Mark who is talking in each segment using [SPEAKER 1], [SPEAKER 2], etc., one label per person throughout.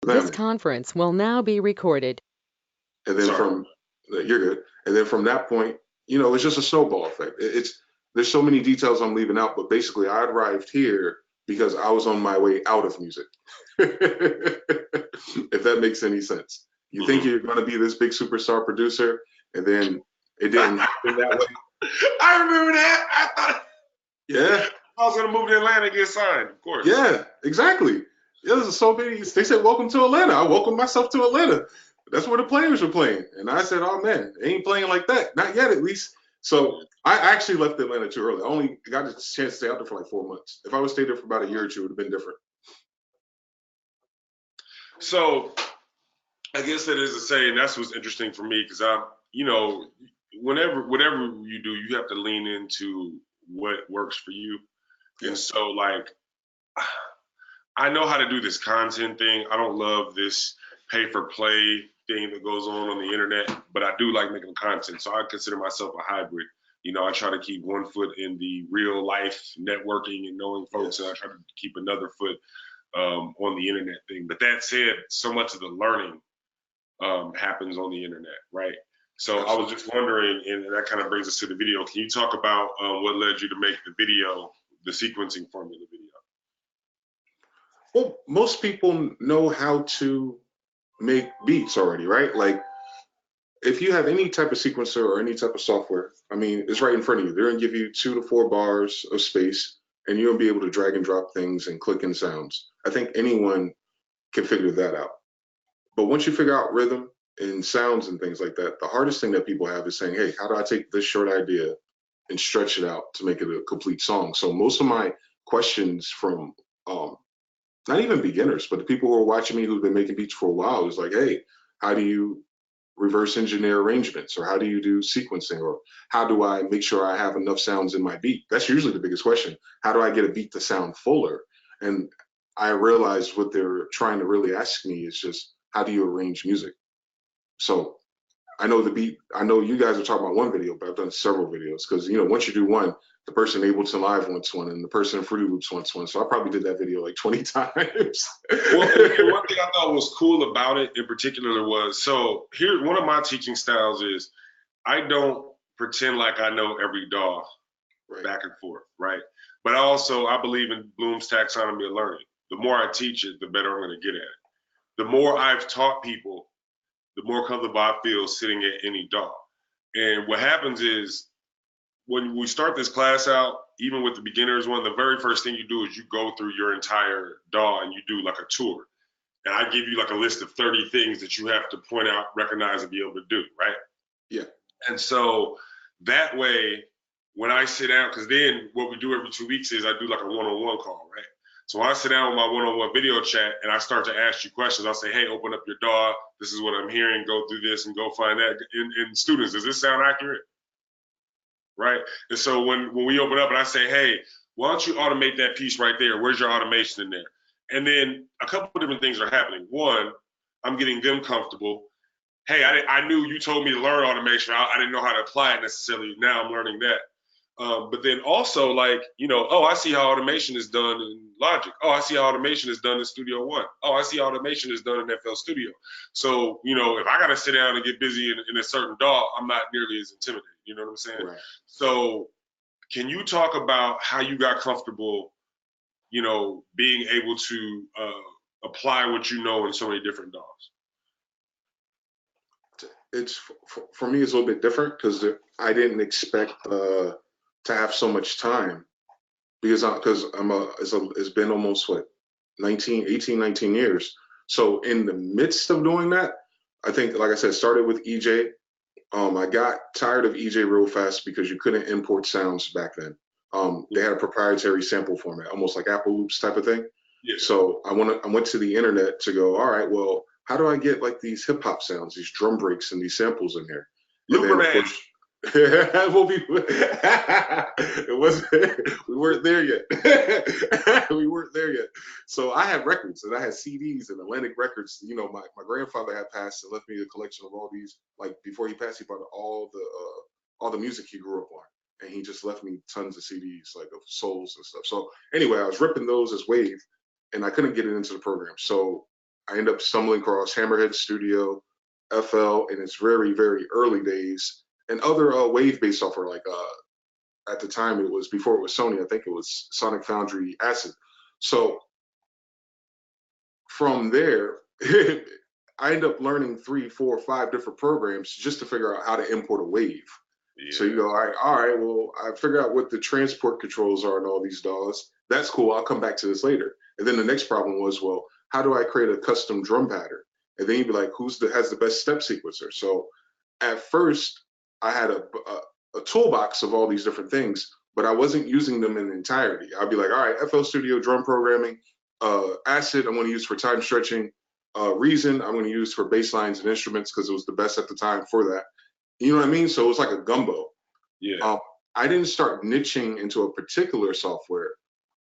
[SPEAKER 1] This conference will now be recorded.
[SPEAKER 2] And then you're good. And then from that point, it's just a snowball effect. There's so many details I'm leaving out, but basically I arrived here because I was on my way out of music. If that makes any sense. You think you're going to be this big superstar producer, and then it didn't happen that way.
[SPEAKER 3] I remember that. I thought,
[SPEAKER 2] yeah,
[SPEAKER 3] I was going to move to Atlanta and get signed, of course.
[SPEAKER 2] Yeah, exactly. Yeah, there's so many. They said, "Welcome to Atlanta." I welcomed myself to Atlanta. That's where the players were playing, and I said, "Oh man, they ain't playing like that, not yet, at least." So I actually left Atlanta too early. I only got a chance to stay out there for like 4 months. If I would stay there for about a year or two, it would have been different.
[SPEAKER 3] So I guess that is to say, and that's what's interesting for me, because whatever you do, you have to lean into what works for you. Yeah. And so, like, I know how to do this content thing. I don't love this pay for play thing that goes on the internet, but I do like making content. So I consider myself a hybrid. I try to keep one foot in the real life networking and knowing folks, and I try to keep another foot on the internet thing. But that said, so much of the learning happens on the internet, right? So I was just wondering, and that kind of brings us to the video. Can you talk about what led you to make the video, the sequencing formula video?
[SPEAKER 2] Well, most people know how to make beats already, right? Like, if you have any type of sequencer or any type of software, I mean, it's right in front of you. They're gonna give you 2 to 4 bars of space, and you'll be able to drag and drop things and click in sounds. I think anyone can figure that out. But once you figure out rhythm and sounds and things like that, the hardest thing that people have is saying, hey, how do I take this short idea and stretch it out to make it a complete song? So most of my questions from not even beginners, but the people who are watching me who've been making beats for a while is like, hey, how do you reverse engineer arrangements, or how do you do sequencing, or how do I make sure I have enough sounds in my beat? That's usually the biggest question. How do I get a beat to sound fuller? And I realized what they're trying to really ask me is just, how do you arrange music? So I know you guys are talking about one video, but I've done several videos, because once you do one, the person in Ableton Live wants one, and the person in Fruity Loops wants one. So I probably did that video like 20 times.
[SPEAKER 3] Well, and one thing I thought was cool about it in particular was, so here, one of my teaching styles is I don't pretend like I know every DAW back and forth, right? But I believe in Bloom's taxonomy of learning. The more I teach it, the better I'm going to get at it. The more I've taught people, the more comfortable I feel sitting at any DAW. And what happens is, when we start this class out, even with the beginners one, the very first thing you do is you go through your entire DAW and you do like a tour. And I give you like a list of 30 things that you have to point out, recognize, and be able to do, right?
[SPEAKER 2] Yeah.
[SPEAKER 3] And so that way, when I sit down, because then what we do every 2 weeks is I do like a one-on-one call, right? So when I sit down with my one-on-one video chat and I start to ask you questions, I'll say, hey, open up your DAW. This is what I'm hearing. Go through this and go find that. And students, does this sound accurate? Right? And so when we open up and I say, hey, why don't you automate that piece right there? Where's your automation in there? And then a couple of different things are happening. One, I'm getting them comfortable. Hey, I knew you told me to learn automation. I didn't know how to apply it necessarily. Now I'm learning that. But then also, like, I see how automation is done in Logic. Oh, I see how automation is done in Studio One. Oh, I see how automation is done in FL Studio. So, if I got to sit down and get busy in a certain DAW, I'm not nearly as intimidated. You know what I'm saying?
[SPEAKER 2] Right.
[SPEAKER 3] So can you talk about how you got comfortable, being able to apply what you know in so many different DAWs?
[SPEAKER 2] It's for me, it's a little bit different, because I didn't expect to have so much time, because it's been almost 19 years. So in the midst of doing that, I think, like I said, started with EJ. I got tired of EJ real fast because you couldn't import sounds back then. They had a proprietary sample format, almost like Apple Loops type of thing.
[SPEAKER 3] Yeah.
[SPEAKER 2] So I went to the internet to go, all right, well, how do I get like these hip hop sounds, these drum breaks and these samples in here?
[SPEAKER 3] Looperman.
[SPEAKER 2] It wasn't. We weren't there yet. We weren't there yet. So I had records, and I had CDs and Atlantic Records. My grandfather had passed and left me a collection of all these. Like, before he passed, he bought all the music he grew up on, and he just left me tons of CDs, like, of souls and stuff. So anyway, I was ripping those as Wave, and I couldn't get it into the program. So I ended up stumbling across Hammerhead Studio, FL in its very, very early days, and other wave-based software like at the time it was before it was Sony. I think it was Sonic Foundry Acid. So from there, I ended up learning 3, 4, 5 different programs just to figure out how to import a wave.
[SPEAKER 3] Yeah.
[SPEAKER 2] So you go, all right, well, I figure out what the transport controls are and all these DAWs. That's cool. I'll come back to this later. And then the next problem was, well, how do I create a custom drum pattern? And then you'd be like, has the best step sequencer? So at first, I had a toolbox of all these different things, but I wasn't using them in entirety. I'd be like, all right, FL Studio drum programming, Acid I'm going to use for time stretching, Reason I'm going to use for bass lines and instruments because it was the best at the time for that. You know what I mean? So it was like a gumbo.
[SPEAKER 3] Yeah.
[SPEAKER 2] I didn't start niching into a particular software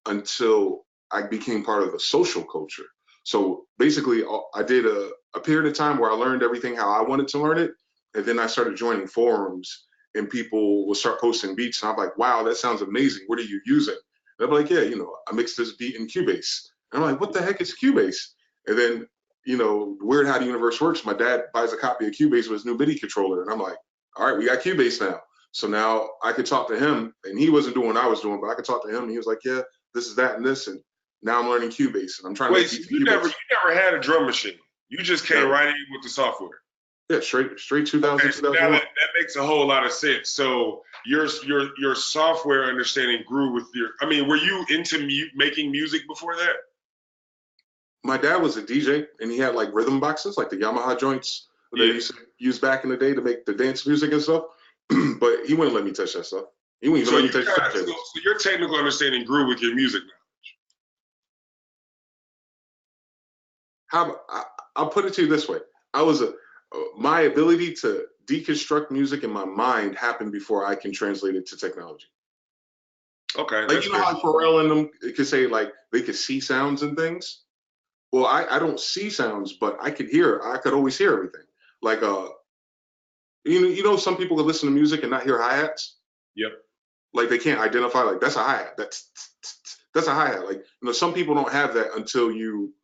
[SPEAKER 2] until I became part of the social culture. So basically, I did a period of time where I learned everything how I wanted to learn it. And then I started joining forums and people will start posting beats. And I'm like, wow, that sounds amazing. What are you using? And I'm like, yeah, I mixed this beat in Cubase. And I'm like, what the heck is Cubase? And then, weird how the universe works. My dad buys a copy of Cubase with his new MIDI controller. And I'm like, all right, we got Cubase now. So now I could talk to him, and he wasn't doing what I was doing, but I could talk to him. And he was like, yeah, this is that and this. And now I'm learning Cubase, and I'm trying to
[SPEAKER 3] Wait, so
[SPEAKER 2] beat
[SPEAKER 3] you
[SPEAKER 2] Cubase.
[SPEAKER 3] never had a drum machine. You just came right in with the software.
[SPEAKER 2] Yeah, straight 2000,
[SPEAKER 3] okay, so
[SPEAKER 2] 2001.
[SPEAKER 3] now that makes a whole lot of sense. So your software understanding grew with were you into making music before that?
[SPEAKER 2] My dad was a DJ, and he had like rhythm boxes, like the Yamaha joints that they used to use back in the day to make the dance music and stuff. But he wouldn't let me touch that stuff. He wouldn't even let me touch the
[SPEAKER 3] so your technical understanding grew with your music
[SPEAKER 2] knowledge. I'll put it to you this way: my ability to deconstruct music in my mind happened before I can translate it to technology.
[SPEAKER 3] Okay.
[SPEAKER 2] Like how Pharrell and them could say like they could see sounds and things. Well, I don't see sounds, but I could always hear everything. Like some people could listen to music and not hear hi-hats.
[SPEAKER 3] Yep.
[SPEAKER 2] Like they can't identify like that's a hi-hat. That's a hi-hat. Like, some people don't have that until you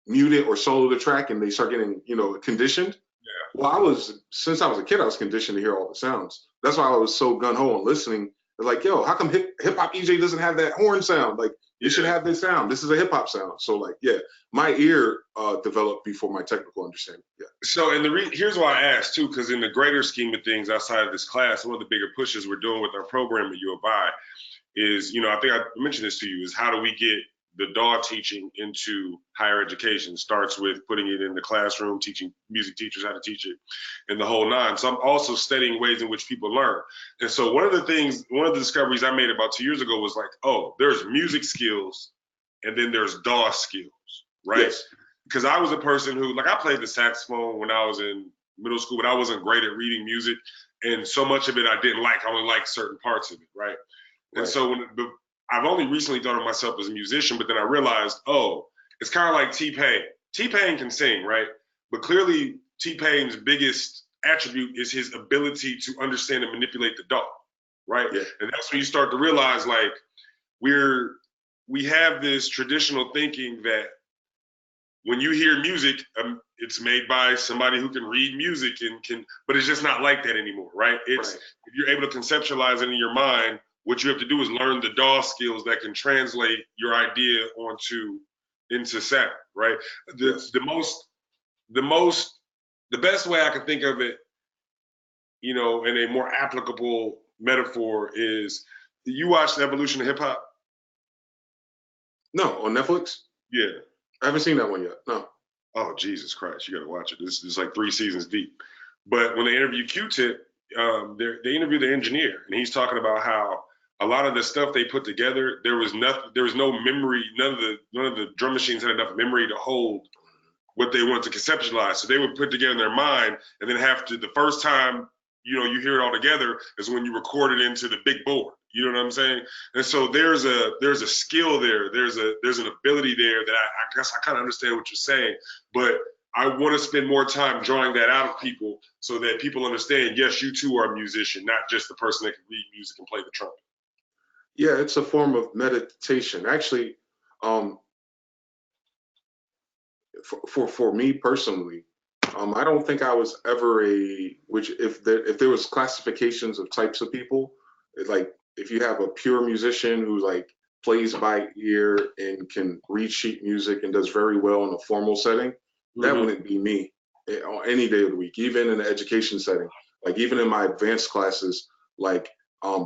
[SPEAKER 2] mute it or solo the track and they start getting, conditioned.
[SPEAKER 3] Yeah.
[SPEAKER 2] Well, since I was a kid, I was conditioned to hear all the sounds. That's why I was so gung-ho on listening. Like, yo, how come hip hop EJ doesn't have that horn sound? Like, you should have this sound. This is a hip hop sound. So, like, yeah, my ear developed before my technical understanding. Yeah.
[SPEAKER 3] So, and here's why I asked too, because in the greater scheme of things, outside of this class, one of the bigger pushes we're doing with our program at U of I is, I think I mentioned this to you, is how do we get the DAW teaching into higher education? Starts with putting it in the classroom, teaching music teachers how to teach it, and the whole nine. So I'm also studying ways in which people learn. And so one of the discoveries I made about 2 years ago was like, oh, there's music skills and then there's DAW skills, right?
[SPEAKER 2] Yes.
[SPEAKER 3] Because I was a person who, like, I played the saxophone when I was in middle school, but I wasn't great at reading music. And so much of it I didn't like. I only liked certain parts of it, right? And so I've only recently thought of myself as a musician, but then I realized, it's kind of like T-Pain. T-Pain can sing, right? But clearly T-Pain's biggest attribute is his ability to understand and manipulate the DAW, right?
[SPEAKER 2] Yeah.
[SPEAKER 3] And that's when you start to realize, like, we have this traditional thinking that when you hear music, it's made by somebody who can read music but it's just not like that anymore, right? If you're able to conceptualize it in your mind, what you have to do is learn the DAW skills that can translate your idea into sound, right? The best way I can think of it, in a more applicable metaphor is, you watch The Evolution of Hip Hop?
[SPEAKER 2] No, on Netflix?
[SPEAKER 3] Yeah.
[SPEAKER 2] I haven't seen that one yet. No.
[SPEAKER 3] Oh, Jesus Christ. You got to watch it. This is like 3 seasons deep. But when they interview Q-Tip, they interview the engineer, and he's talking about how a lot of the stuff they put together, there was no memory. None of the drum machines had enough memory to hold what they wanted to conceptualize. So they would put together in their mind, and then the first time, you hear it all together is when you record it into the big board. You know what I'm saying? And so there's a skill there. There's an ability there that I guess I kind of understand what you're saying, but I want to spend more time drawing that out of people so that people understand, yes, you too are a musician, not just the person that can read music and play the trumpet.
[SPEAKER 2] Yeah, it's a form of meditation. Actually, for me personally, I don't think I was ever if there was classifications of types of people, like if you have a pure musician who like plays by ear and can read sheet music and does very well in a formal setting, that
[SPEAKER 3] Mm-hmm.
[SPEAKER 2] wouldn't be me on any day of the week, even in an education setting. Like even in my advanced classes, like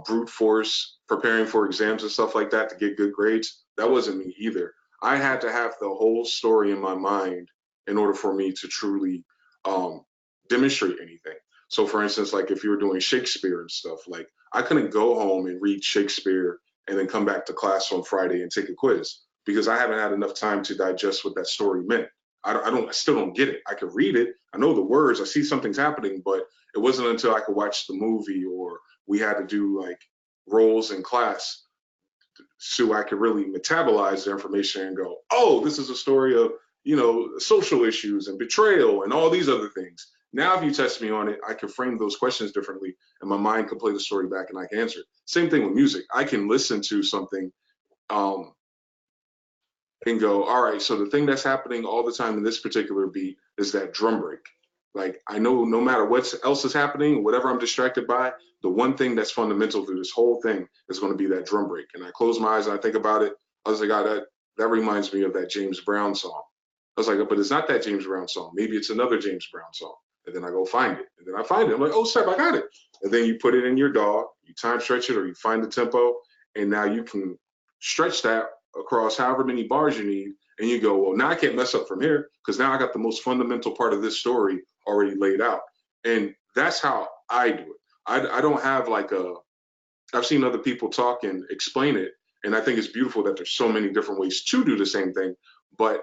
[SPEAKER 2] brute force, preparing for exams and stuff like that to get good grades, that wasn't me either. I had to have the whole story in my mind in order for me to truly um, demonstrate anything. So, for instance, like if you were doing Shakespeare and stuff, like I couldn't go home and read Shakespeare and then come back to class on Friday and take a quiz because I haven't had enough time to digest what that story meant. I still don't get it. I could read it. I know the words. I see something's happening, but it wasn't until I could watch the movie or we had to do like roles in class so I could really metabolize the information and go, oh, this is a story of, social issues and betrayal and all these other things. Now, if you test me on it, I can frame those questions differently and my mind can play the story back and I can answer it. Same thing with music. I can listen to something um, and go, all right, so the thing that's happening all the time in this particular beat is that drum break. Like I know no matter what else is happening, whatever I'm distracted by, the one thing that's fundamental through this whole thing is going to be that drum break. And I close my eyes and I think about it. I was like, God, that reminds me of that James Brown song. I was like, but it's not that James Brown song. Maybe it's another James Brown song. And then I go find it. And then I find it. I'm like, oh, snap, I got it. And then you put it in your DAW, you time stretch it or you find the tempo. And now you can stretch that across however many bars you need. And you go, well, now I can't mess up from here because now I got the most fundamental part of this story already laid out. And that's how I do it. I don't have like I've seen other people talk and explain it. And I think it's beautiful that there's so many different ways to do the same thing. But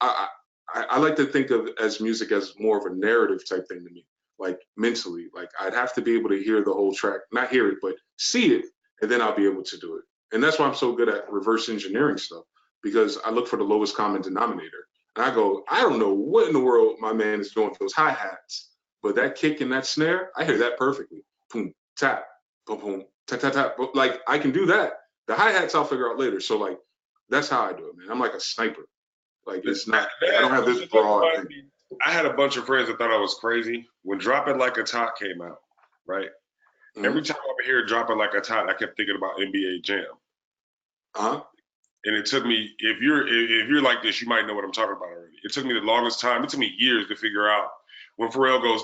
[SPEAKER 2] I, I like to think of as music as more of a narrative type thing to me, like mentally. Like I'd have to be able to hear the whole track, not hear it, but see it, and then I'll be able to do it. And that's why I'm so good at reverse engineering stuff because I look for the lowest common denominator. And I go, I don't know what in the world my man is doing with those hi hats, but that kick and that snare, I hear that perfectly. Boom, tap, boom, boom, tap, tap, tap. Like I can do that. The hi hats I'll figure out later. So like that's how I do it, man. I'm like a sniper. Like it's not. I don't have this broad thing.
[SPEAKER 3] I had a bunch of friends that thought I was crazy when "Drop It Like a Tot" came out. Right. Mm-hmm. Every time I would hear "Drop It Like a Tot," I kept thinking about NBA Jam. And it took me, if you're like this, you might know what I'm talking about already. It took me the longest time. It took me years to figure out when Pharrell goes,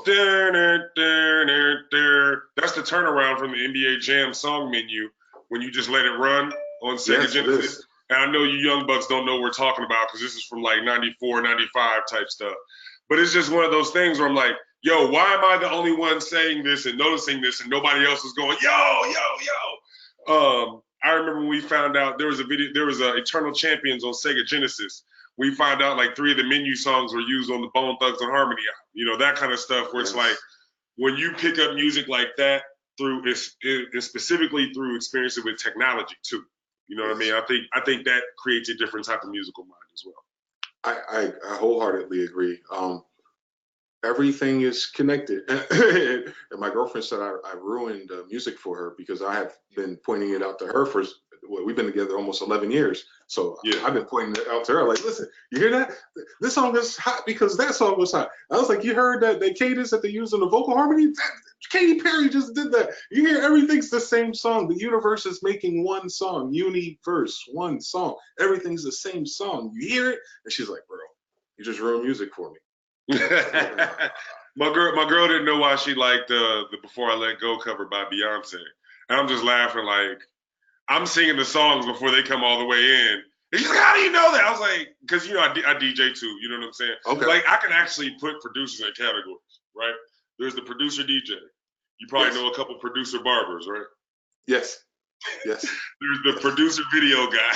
[SPEAKER 3] that's the turnaround from the NBA Jam song menu when you just let it run on Sega Genesis. And I know you young bucks don't know what we're talking about because this is from like 94, 95 type stuff. But it's just one of those things where I'm like, yo, why am I the only one saying this and noticing this and nobody else is going, yo, yo, yo? I remember when we found out there was Eternal Champions on Sega Genesis. We found out like 3 of the menu songs were used on the Bone Thugs and Harmony album. You know, that kind of stuff where it's like when you pick up music like that specifically through experiencing with technology too. You know what I mean? I think that creates a different type of musical mind as well.
[SPEAKER 2] I wholeheartedly agree. Everything is connected. And my girlfriend said I ruined music for her because I have been pointing it out to her for, we've been together almost 11 years. So yeah. I've been pointing it out to her like, listen, you hear that? This song is hot because that song was hot. I was like, you heard that the cadence that they use in the vocal harmony? Katy Perry just did that. You hear everything's the same song. The universe is making one song, universe, one song. Everything's the same song. You hear it? And she's like, bro, you just ruined music for me.
[SPEAKER 3] My girl didn't know why she liked the Before I Let Go cover by Beyonce. And I'm just laughing like, I'm singing the songs before they come all the way in. And she's like, how do you know that? I was like, because, I DJ too. You know what I'm saying? Okay. Like, I can actually put producers in categories, right? There's the producer DJ. You probably know a couple producer barbers, right?
[SPEAKER 2] Yes.
[SPEAKER 3] There's the producer video guy.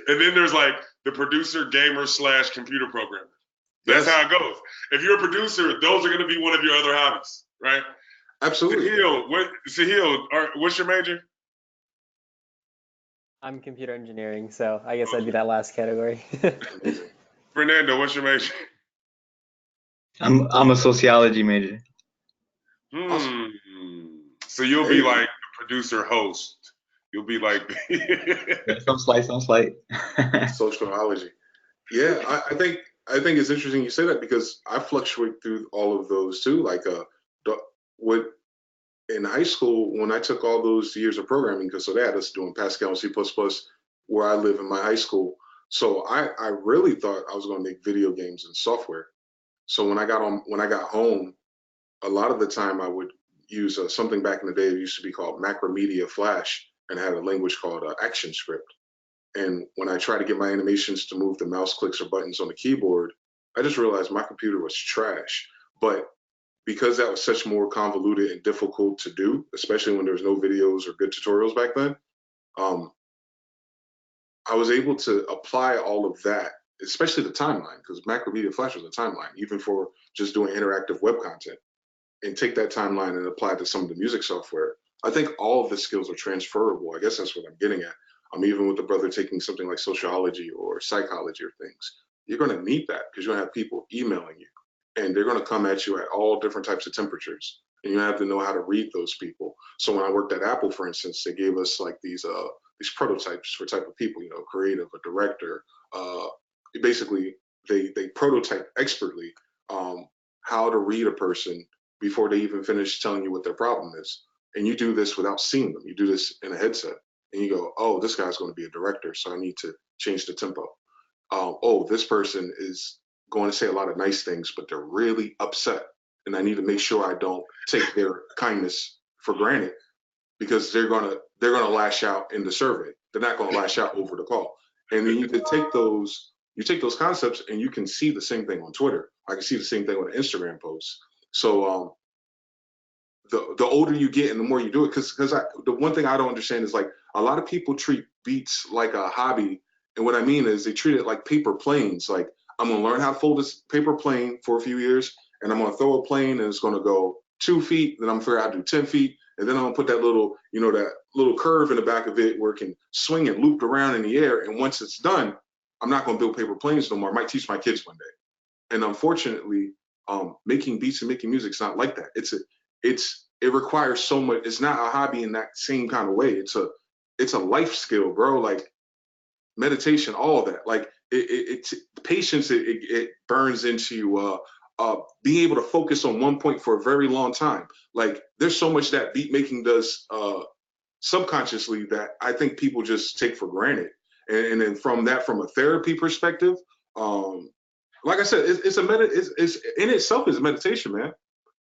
[SPEAKER 3] And then there's like the producer gamer / computer programmer. That's how it goes. If you're a producer, those are going to be one of your other hobbies, right?
[SPEAKER 2] Absolutely.
[SPEAKER 3] Sahil, what's your major?
[SPEAKER 4] I'm computer engineering, so I guess I'd be that last category.
[SPEAKER 3] Fernando, what's your major?
[SPEAKER 5] I'm a sociology major.
[SPEAKER 3] Awesome. So you'll be like the producer host. You'll be like
[SPEAKER 5] some slight.
[SPEAKER 2] Sociology. Yeah, I think it's interesting you say that because I fluctuate through all of those too. Like the, what in high school when I took all those years of programming, because so they had us doing Pascal and C++ where I live in my high school. So I really thought I was going to make video games and software. So when I got home, a lot of the time I would use something back in the day that used to be called Macromedia Flash, and it had a language called ActionScript. And when I tried to get my animations to move the mouse clicks or buttons on the keyboard, I just realized my computer was trash. But because that was such more convoluted and difficult to do, especially when there was no videos or good tutorials back then, um, I was able to apply all of that, especially the timeline, because Macromedia Flash was a timeline, even for just doing interactive web content, and take that timeline and apply it to some of the music software. I think all of the skills are transferable. I guess that's what I'm getting at. Even with the brother taking something like sociology or psychology or things, you're going to need that because you're going to have people emailing you and they're going to come at you at all different types of temperatures. And you have to know how to read those people. So when I worked at Apple, for instance, they gave us like these prototypes for type of people, creative, a director. Uh, basically, they prototype expertly how to read a person before they even finish telling you what their problem is. And you do this without seeing them. You do this in a headset, and you go, "Oh, this guy's going to be a director, so I need to change the tempo." Oh, this person is going to say a lot of nice things, but they're really upset, and I need to make sure I don't take their kindness for granted because they're gonna lash out in the survey. They're not going to lash out over the call. And then you take those concepts, and you can see the same thing on Twitter. I can see the same thing on an Instagram post. So the older you get and the more you do it, because the one thing I don't understand is like a lot of people treat beats like a hobby, and what I mean is they treat it like paper planes. Like I'm gonna learn how to fold this paper plane for a few years, and I'm gonna throw a plane, and it's gonna go 2 feet. Then I'm gonna figure out how to do 10 feet, and then I'm gonna put that little that little curve in the back of it where it can swing and loop around in the air. And once it's done, I'm not gonna build paper planes no more. I might teach my kids one day. And unfortunately, making beats and making music is not like that. It requires so much. It's not a hobby in that same kind of way. It's a life skill, bro. Like meditation, all of that. Like it's patience. It burns into being able to focus on one point for a very long time. Like there's so much that beat making does subconsciously that I think people just take for granted. And then from a therapy perspective, um, like I said, it's in itself is a meditation, man.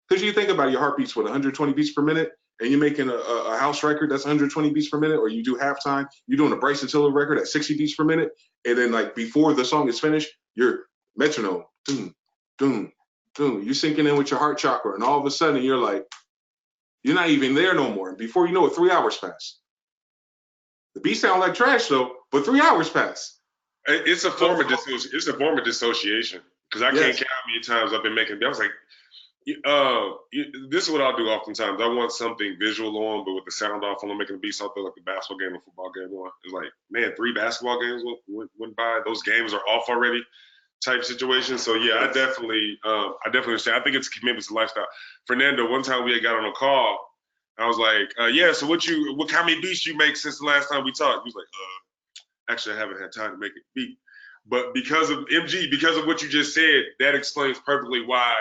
[SPEAKER 2] Because you think about it, your heart beats with 120 beats per minute, and you're making a house record that's 120 beats per minute, or you do halftime, you're doing a Bryson Tiller record at 60 beats per minute, and then like before the song is finished, you're metronome, doom, doom, doom. You're sinking in with your heart chakra, and all of a sudden you're like, you're not even there no more. And before you know it, 3 hours pass. The beat sound like trash though, but 3 hours pass.
[SPEAKER 3] It's a form of dissociation because I can't
[SPEAKER 2] Yes.
[SPEAKER 3] count how many times I've been making. I was like, this is what I'll do oftentimes. I want something visual on, but with the sound off. I'm making a beat, something like the basketball game or football game on. It's like, man, 3 basketball games went by. Those games are off already, type situation. So yeah, I definitely understand. I think it's commitment to lifestyle. Fernando, one time we had got on a call. I was like, yeah. So how many beats you make since the last time we talked? He was like, actually, I haven't had time to make a beat. But because of MG, because of what you just said, that explains perfectly why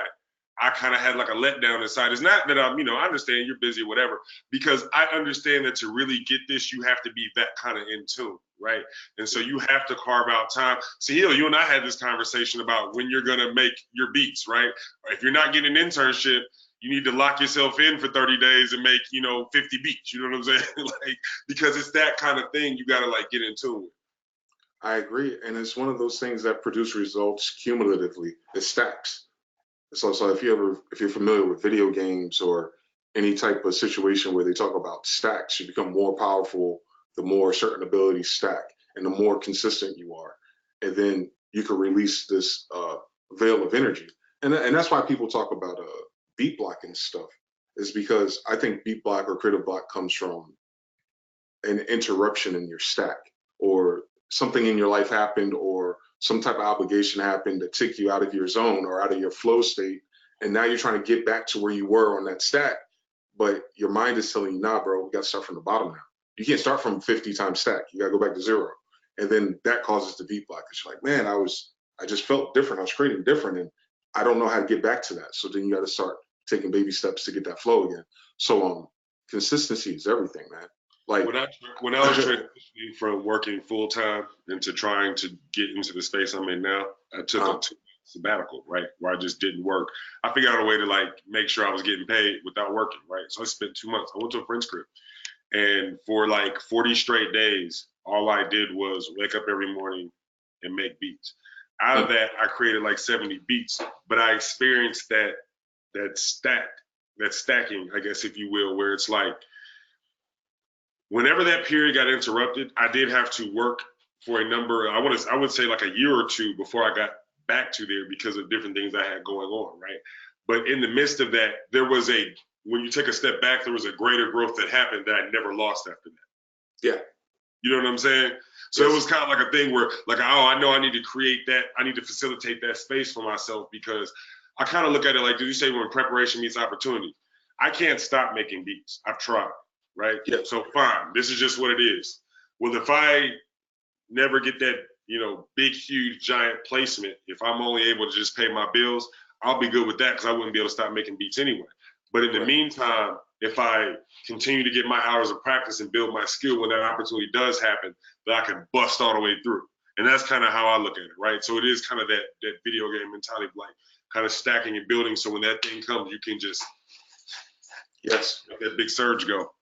[SPEAKER 3] I kind of had like a letdown inside. It's not that I understand you're busy or whatever, because I understand that to really get this, you have to be that kind of in tune, right? And so you have to carve out time. Sahil, you and I had this conversation about when you're going to make your beats, right? If you're not getting an internship, you need to lock yourself in for 30 days and make, 50 beats. You know what I'm saying? Like, because it's that kind of thing you got to like get in tune with.
[SPEAKER 2] I agree, and it's one of those things that produce results cumulatively. It stacks. So if you're familiar with video games or any type of situation where they talk about stacks, you become more powerful the more certain abilities stack and the more consistent you are, and then you can release this veil of energy. And that's why people talk about beat blocking stuff. Is because I think beat block or creative block comes from an interruption in your stack, or something in your life happened, or some type of obligation happened that took you out of your zone or out of your flow state, and now you're trying to get back to where you were on that stack, but your mind is telling you, nah, bro, we got to start from the bottom now. You can't start from 50 times stack. You got to go back to zero. And then that causes the beat block. It's like, man, I was I just felt different. I was creating different, and I don't know how to get back to that. So then you got to start taking baby steps to get that flow again. So consistency is everything, man. Like
[SPEAKER 3] when I was transitioning from working full time into trying to get into the space I'm in now, I took a 2 sabbatical, right, where I just didn't work. I figured out a way to like make sure I was getting paid without working, right? So I spent 2 months. I went to a friend's crib, and for like 40 straight days, all I did was wake up every morning and make beats. Out of that, I created like 70 beats, but I experienced that stacking, I guess, if you will, where it's like whenever that period got interrupted, I did have to work for a number. I would say like a year or two before I got back to there because of different things I had going on, right? But in the midst of that, when you take a step back, there was a greater growth that happened that I never lost after that.
[SPEAKER 2] Yeah.
[SPEAKER 3] You know what I'm saying? So yes. It was kind of like a thing where like, oh, I know I need to create that. I need to facilitate that space for myself because I kind of look at it like, did you say when preparation meets opportunity? I can't stop making beats. I've tried, right?
[SPEAKER 2] Yeah.
[SPEAKER 3] So fine, this is just what it is. Well, if I never get that, big, huge, giant placement, if I'm only able to just pay my bills, I'll be good with that because I wouldn't be able to stop making beats anyway. But in the meantime, if I continue to get my hours of practice and build my skill when that opportunity does happen, that I can bust all the way through. And that's kind of how I look at it, right? So it is kind of that video game mentality of like kind of stacking and building. So when that thing comes, you can just let that big surge go.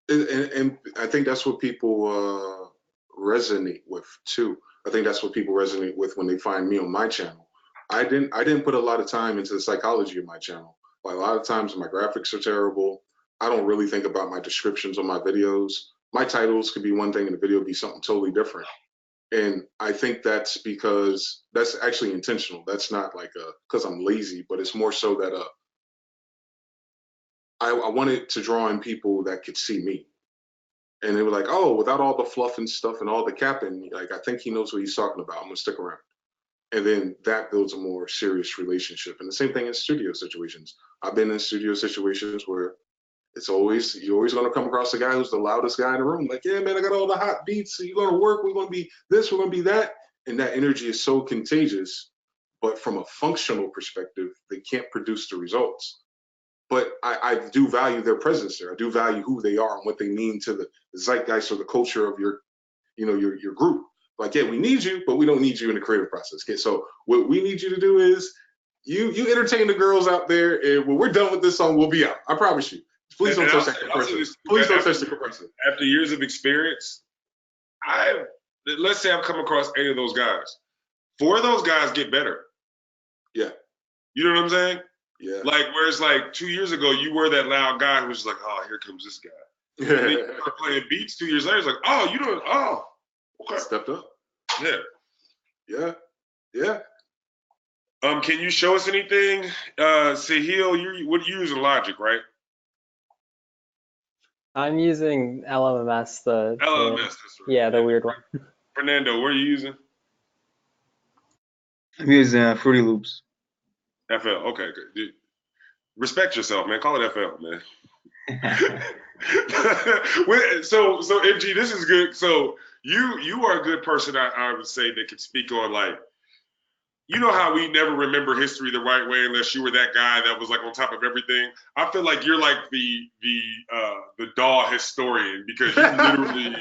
[SPEAKER 2] And I think that's what people resonate with too. I think that's what people resonate with when they find me on my channel. I didn't put a lot of time into the psychology of my channel. Like a lot of times my graphics are terrible. I don't really think about my descriptions on my videos. My titles could be one thing and the video be something totally different. And I think that's because that's actually intentional. That's not like because I'm lazy, but it's more so that I wanted to draw in people that could see me. And they were like, oh, without all the fluff and stuff and all the capping, like I think he knows what he's talking about. I'm gonna stick around. And then that builds a more serious relationship. And the same thing in studio situations. I've been in studio situations where you're always gonna come across the guy who's the loudest guy in the room. Like, yeah, man, I got all the hot beats. So you're gonna work, we're gonna be this, we're gonna be that. And that energy is so contagious. But from a functional perspective, they can't produce the results. But I do value their presence there. I do value who they are and what they mean to the zeitgeist or the culture of your group. Like, yeah, we need you, but we don't need you in the creative process. Okay, so what we need you to do is you entertain the girls out there, and when we're done with this song, we'll be out. I promise you. Please don't touch that compressor. Please don't touch the compressor.
[SPEAKER 3] After years of experience, let's say I've come across 8 of those guys. 4 of those guys get better.
[SPEAKER 2] Yeah.
[SPEAKER 3] You know what I'm saying?
[SPEAKER 2] Yeah.
[SPEAKER 3] Like, whereas like 2 years ago, you were that loud guy who was like, oh, here comes this guy. And then you start playing beats 2 years later, it's like, oh, you don't, oh. Okay.
[SPEAKER 2] Stepped up.
[SPEAKER 3] Yeah.
[SPEAKER 2] Yeah. Yeah.
[SPEAKER 3] Can you show us anything? Sahil, what are you using? Logic, right?
[SPEAKER 4] I'm using LMMS,
[SPEAKER 3] LMMS,
[SPEAKER 4] yeah, the weird one.
[SPEAKER 3] Fernando, what are you using?
[SPEAKER 5] I'm using Fruity Loops.
[SPEAKER 3] FL, okay, good. Respect yourself, man. Call it FL, man. So MG, this is good. So you are a good person, I would say, that could speak on like, you know how we never remember history the right way unless you were that guy that was like on top of everything. I feel like you're like the DAW historian because you literally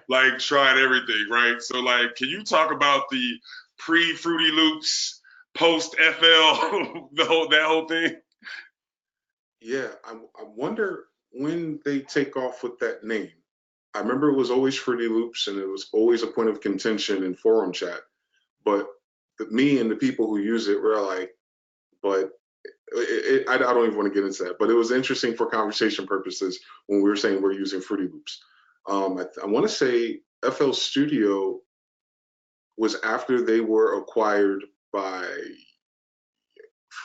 [SPEAKER 3] like tried everything, right? So like, can you talk about the pre-Fruity Loops, post FL, that whole thing?
[SPEAKER 2] Yeah, I wonder when they take off with that name. I remember it was always Fruity Loops, and it was always a point of contention in forum chat. But me and the people who use it were like, but I don't even want to get into that. But it was interesting for conversation purposes when we were saying we're using Fruity Loops. I want to say FL Studio was after they were acquired by.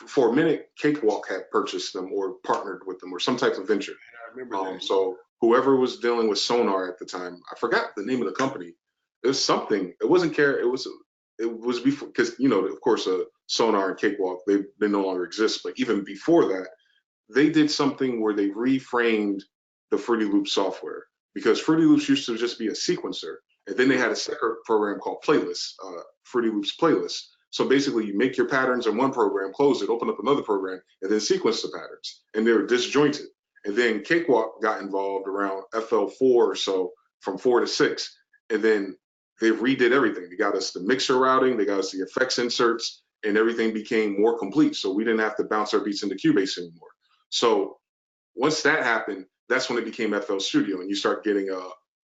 [SPEAKER 2] For a minute, Cakewalk had purchased them or partnered with them or some type of venture.
[SPEAKER 3] I remember that.
[SPEAKER 2] So whoever was dealing with Sonar at the time, I forgot the name of the company. It was something. It wasn't Care. It was before, because of course, Sonar and Cakewalk they no longer exist. But even before that, they did something where they reframed the Fruity Loops software, because Fruity Loops used to just be a sequencer, and then they had a separate program called Playlist, Fruity Loops Playlist. So basically, you make your patterns in one program, close it, open up another program, and then sequence the patterns. And they're disjointed. And then Cakewalk got involved around FL4 or so, from 4 to 6. And then they redid everything. They got us the mixer routing, they got us the effects inserts, and everything became more complete. So we didn't have to bounce our beats into Cubase anymore. So once that happened, that's when it became FL Studio, and you start getting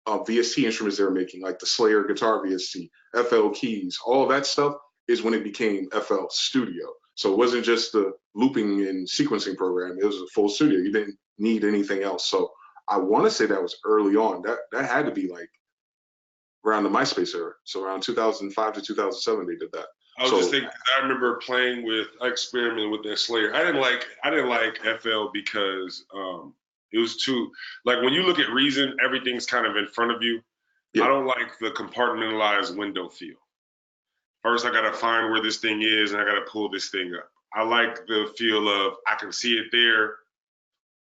[SPEAKER 2] VST instruments they were making, like the Slayer guitar VST, FL keys, all of that stuff is when it became FL Studio. So it wasn't just the looping and sequencing program, it was a full studio. You didn't need anything else. So I want to say that was early on. That had to be like around the MySpace era. So around 2005 to 2007, they did that.
[SPEAKER 3] I was just thinking, 'cause I remember I experimented with that Slayer. I didn't like FL because it was too, like when you look at Reason, everything's kind of in front of you.
[SPEAKER 2] Yeah.
[SPEAKER 3] I don't like the compartmentalized window feel. First, I gotta find where this thing is, and I gotta pull this thing up. I like the feel of I can see it there,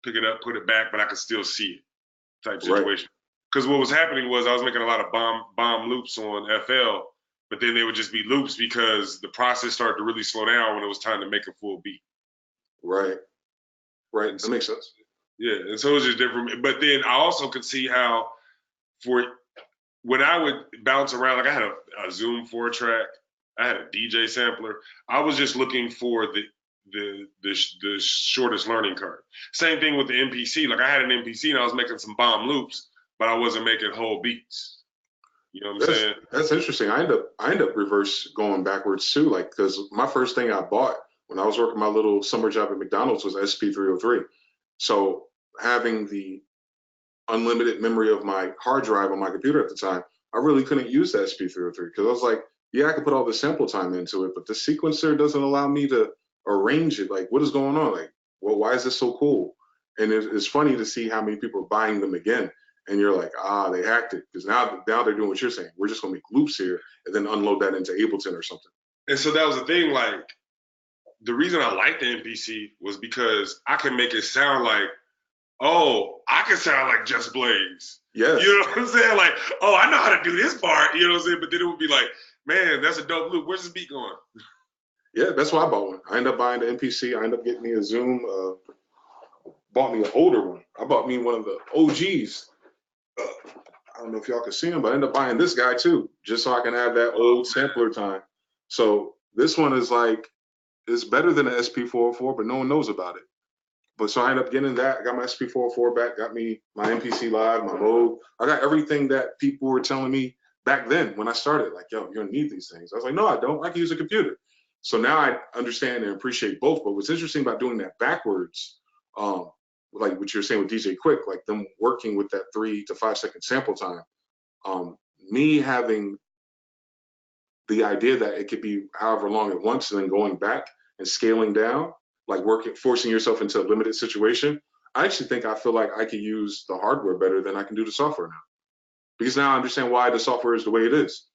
[SPEAKER 3] pick it up, put it back, but I can still see it type situation. Because what was happening was I was making a lot of bomb loops on FL, but then they would just be loops because the process started to really slow down when it was time to make a full beat.
[SPEAKER 2] Right. That makes sense.
[SPEAKER 3] Yeah, and so it was just different. But then I also could see how when I would bounce around, like I had a Zoom 4-track, I had a DJ sampler. I was just looking for the shortest learning curve. Same thing with the MPC. Like I had an MPC and I was making some bomb loops, but I wasn't making whole beats. You know what I'm saying?
[SPEAKER 2] That's interesting. I end up reverse going backwards too. Like, because my first thing I bought when I was working my little summer job at McDonald's was SP303. So having the unlimited memory of my hard drive on my computer at the time, I really couldn't use the SP303 because I was like, yeah, I could put all the sample time into it, but the sequencer doesn't allow me to arrange it. Like, what is going on? Like, well, why is this so cool? And it's funny to see how many people are buying them again. And you're like, they hacked it. Because now they're doing what you're saying. We're just going to make loops here and then unload that into Ableton or something.
[SPEAKER 3] And so that was the thing. Like, the reason I liked the MPC was because I can make it sound like, oh, I can sound like Just Blaze.
[SPEAKER 2] Yes.
[SPEAKER 3] You know what I'm saying? Like, oh, I know how to do this part. You know what I'm saying? But then it would be like, man, that's a dope loop. Where's this beat going?
[SPEAKER 2] Yeah, that's why I bought one. I ended up buying the MPC. I ended up getting me a Zoom. Bought me an older one. I bought me one of the OGs. I don't know if y'all can see him, but I ended up buying this guy too, just so I can have that old sampler time. So this one is like, it's better than the SP404, but no one knows about it. But so I ended up getting that. I got my SP404 back, got me my MPC Live, my Vogue. I got everything that people were telling me back then when I started. Like, yo, you're gonna need these things. I was like, no, I don't. I can use a computer. So now I understand and appreciate both. But what's interesting about doing that backwards, like what you're saying with DJ Quick, like them working with that 3 to 5 second sample time, me having the idea that it could be however long at once and then going back and scaling down, like forcing yourself into a limited situation. I actually think I feel like I could use the hardware better than I can do the software now. Because now I understand why the software is the way it is.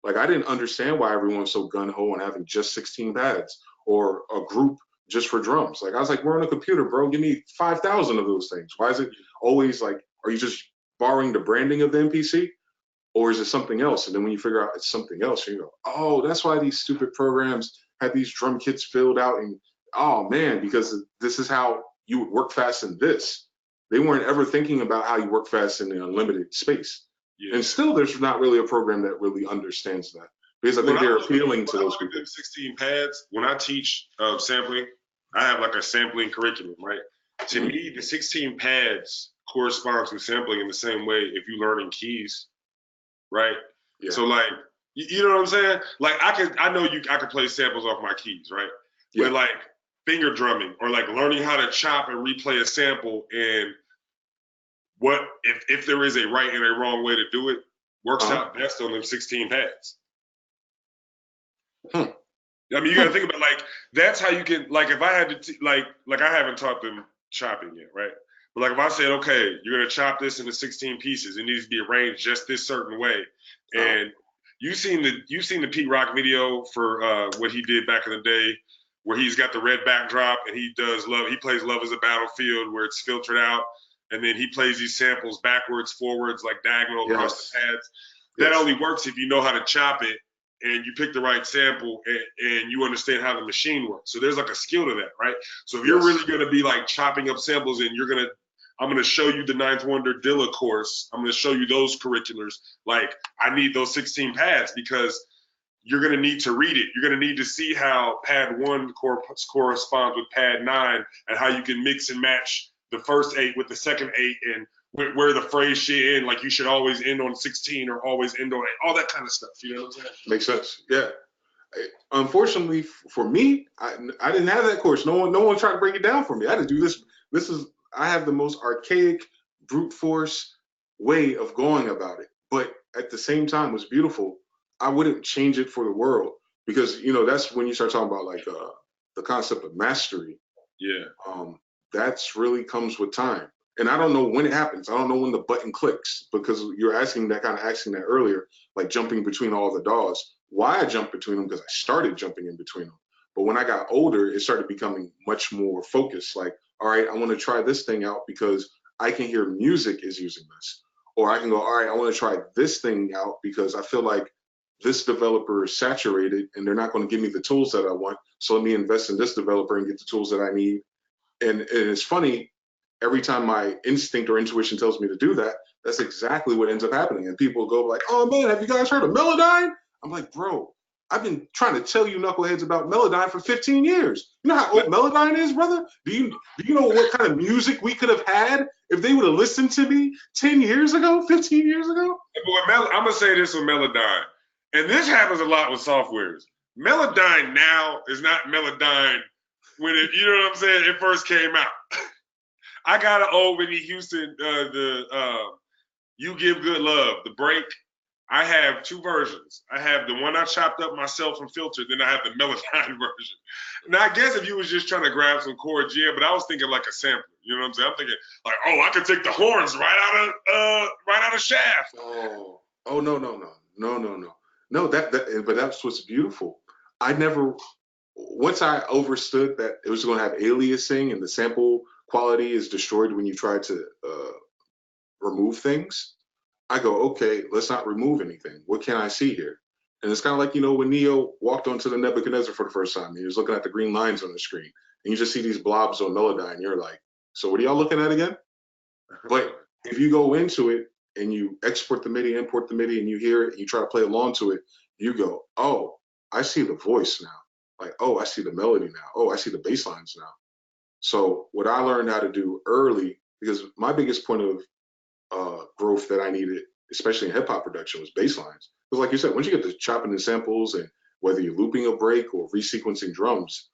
[SPEAKER 2] Like I didn't understand why everyone's so gung-ho on having just 16 pads or a group just for drums. Like I was like, we're on a computer, bro. Give me 5,000 of those things. Why is it always like, are you just borrowing the branding of the MPC? Or is it something else? And then when you figure out it's something else, you go, oh, that's why these stupid programs had these drum kits filled out. And oh man, because this is how you would work fast in this. They weren't ever thinking about how you work fast in the unlimited space. Yeah. And still, there's not really a program that really understands that. Because I think they're appealing to those people.
[SPEAKER 3] 16 pads, when I teach sampling, I have like a sampling curriculum, right? To me, the 16 pads correspond to sampling in the same way if you learn in keys, right? Yeah. So like, you know what I'm saying? Like I know I could play samples off my keys, right? Yeah. But like finger drumming or like learning how to chop and replay a sample and what if there is a right and a wrong way to do it works out best on them 16 pads. I mean, you got to think about like that's how you can like if I had to like I haven't taught them chopping yet, right? But like if I said, okay, you're gonna chop this into 16 pieces, it needs to be arranged just this certain way, and you've seen the Pete Rock video for what he did back in the day, where he's got the red backdrop and he plays Love Is a Battlefield where it's filtered out. And then he plays these samples backwards, forwards, like diagonal across the pads. That only works if you know how to chop it and you pick the right sample and you understand how the machine works. So there's like a skill to that, right? So if you're really gonna be like chopping up samples and I'm gonna show you the Ninth Wonder Dilla course. I'm gonna show you those curriculars. Like I need those 16 pads because you're gonna need to read it. You're gonna need to see how pad 1 corresponds with pad 9 and how you can mix and match the first 8 with the second 8 and where the phrase should end, like you should always end on 16 or always end on 8, all that kind of stuff. You know what I'm saying?
[SPEAKER 2] Makes sense. Yeah. Unfortunately for me, I didn't have that course. No one tried to break it down for me. I had to do this. I have the most archaic, brute force way of going about it. But at the same time, it was beautiful. I wouldn't change it for the world because that's when you start talking about like the concept of mastery.
[SPEAKER 3] Yeah.
[SPEAKER 2] That's really comes with time. And I don't know when it happens. I don't know when the button clicks because you're asking that earlier, like jumping between all the DAWs. Why I jumped between them because I started jumping in between them. But when I got older, it started becoming much more focused. Like, all right, I want to try this thing out because I can hear music is using this. Or I can go, all right, I want to try this thing out because I feel like this developer is saturated and they're not going to give me the tools that I want. So let me invest in this developer and get the tools that I need. And it's funny, every time my instinct or intuition tells me to do that, that's exactly what ends up happening. And people go like, oh man, have you guys heard of Melodyne? I'm like, bro, I've been trying to tell you knuckleheads about Melodyne for 15 years. You know how old Melodyne is, brother? Do you know what kind of music we could have had if they would have listened to me 10 years ago, 15 years ago?
[SPEAKER 3] I'm going to say this with Melodyne, and this happens a lot with softwares. Melodyne now is not Melodyne when you know what I'm saying, it first came out. I got an old Whitney Houston, You Give Good Love, the break. I have 2 versions. I have the one I chopped up myself and filtered, then I have the Melodyne version. Now, I guess if you was just trying to grab some chords, yeah, but I was thinking like a sampler. You know what I'm saying? I'm thinking like, oh, I could take the horns right out of Shaft.
[SPEAKER 2] Oh no. But that's what's beautiful. Once I understood that it was going to have aliasing and the sample quality is destroyed when you try to remove things, I go, okay, let's not remove anything. What can I see here? And it's kind of like, when Neo walked onto the Nebuchadnezzar for the first time, he was looking at the green lines on the screen, and you just see these blobs on Melodyne. You're like, so what are y'all looking at again? But if you go into it and you export the MIDI, import the MIDI, and you hear it, and you try to play along to it, you go, oh, I see the voice now. Like, oh, I see the melody now. Oh, I see the bass lines now. So what I learned how to do early, because my biggest point of growth that I needed, especially in hip hop production, was bass lines. Because like you said, once you get to chopping the samples and whether you're looping a break or resequencing drums,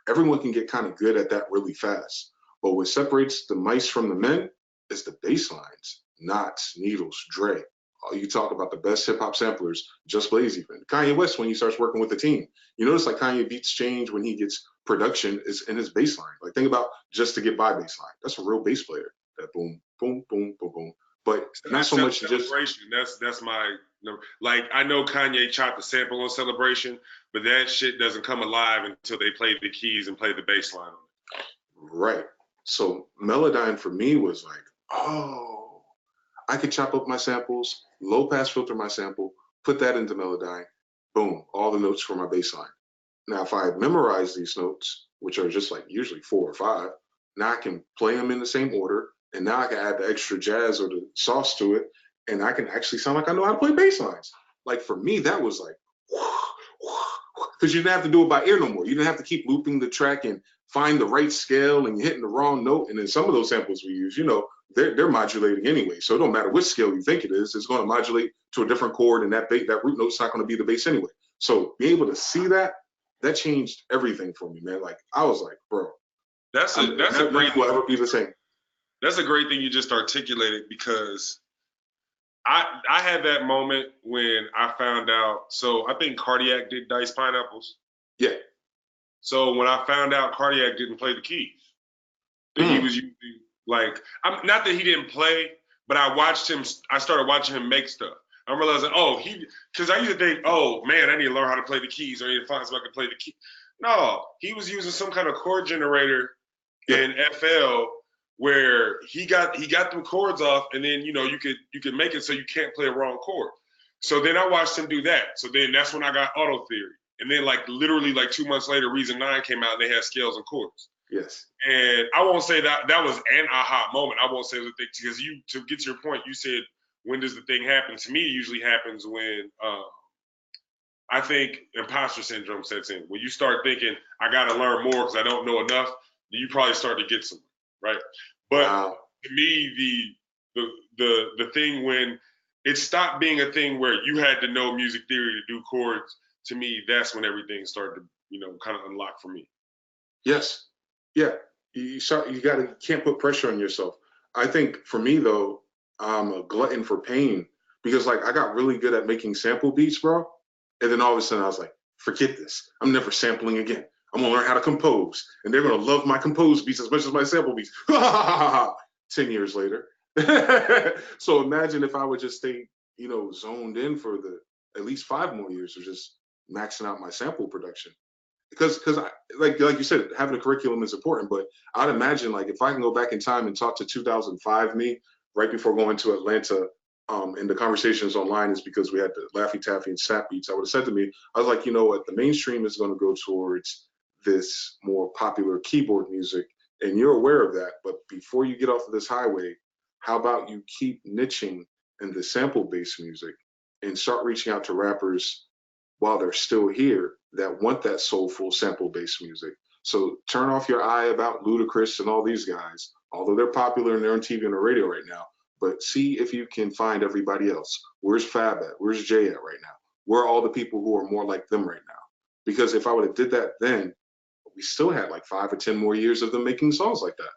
[SPEAKER 2] everyone can get kind of good at that really fast. But what separates the mice from the men is the bass lines, knots, needles, Dre. You talk about the best hip hop samplers, Just Blaze even. Kanye West, when he starts working with the team, you notice like Kanye beats change when he gets production is in his bass line. Like think about Just to Get By bass line. That's a real bass player. That boom, boom, boom, boom, boom. But not so much just
[SPEAKER 3] that's my like I know Kanye chopped the sample on Celebration, but that shit doesn't come alive until they play the keys and play the bass line on it.
[SPEAKER 2] Right. So Melodyne for me was like, oh, I could chop up my samples, low pass filter my sample, put that into Melodyne, boom, all the notes for my bass line. Now, if I memorize these notes, which are just like usually 4 or 5, now I can play them in the same order, and now I can add the extra jazz or the sauce to it, and I can actually sound like I know how to play bass lines. Like for me, that was like, because you didn't have to do it by ear no more. You didn't have to keep looping the track and find the right scale and you're hitting the wrong note. And then some of those samples we use, they're modulating anyway. So it don't matter what scale you think it is, it's going to modulate to a different chord, and that root note's not going to be the bass anyway. So being able to see that changed everything for me, man. Like I was like, bro,
[SPEAKER 3] that's a great
[SPEAKER 2] will ever be the same.
[SPEAKER 3] That's a great thing you just articulated, because I had that moment when I found out. So I think Cardiac did Dice Pineapples.
[SPEAKER 2] Yeah.
[SPEAKER 3] So when I found out Cardiac didn't play the keys, that he was using, like, not that he didn't play, but I started watching him make stuff. I'm realizing, because I used to think, oh man, I need to learn how to play the keys, or I need to find somebody who can play the key. No, he was using some kind of chord generator in FL where he got them chords off, and then you could make it so you can't play a wrong chord. So then I watched him do that. So then that's when I got auto theory. And then like literally like 2 months later, Reason 9 came out and they had scales and chords.
[SPEAKER 2] Yes.
[SPEAKER 3] And I won't say that was an aha moment. I won't say the thing, because you, to get to your point, you said, when does the thing happen? To me, it usually happens when I think imposter syndrome sets in. When you start thinking, I got to learn more because I don't know enough, you probably start to get somewhere, right? But to me, the thing when it stopped being a thing where you had to know music theory to do chords, to me, that's when everything started to, kind of unlock for me.
[SPEAKER 2] Yes. Yeah. You can't put pressure on yourself. I think for me though, I'm a glutton for pain because like I got really good at making sample beats, bro. And then all of a sudden I was like, forget this. I'm never sampling again. I'm gonna learn how to compose. And they're gonna love my composed beats as much as my sample beats. 10 years later. So imagine if I would just stay, zoned in for at least 5 more years of just maxing out my sample production. Because like you said, having a curriculum is important, but I'd imagine like if I can go back in time and talk to 2005 me right before going to Atlanta, and the conversations online is because we had the Laffy Taffy and Snap Beats. I would have said to me, I was like, you know what, the mainstream is going to go towards this more popular keyboard music, and you're aware of that. But before you get off of this highway, how about you keep niching in the sample-based music and start reaching out to rappers while they're still here that want that soulful sample-based music. So turn off your eye about Ludacris and all these guys, although they're popular and they're on TV and the radio right now. But see if you can find everybody else. Where's Fab at? Where's Jay at right now? Where are all the people who are more like them right now? Because if I would have did that then, we still had like 5 or 10 more years of them making songs like that.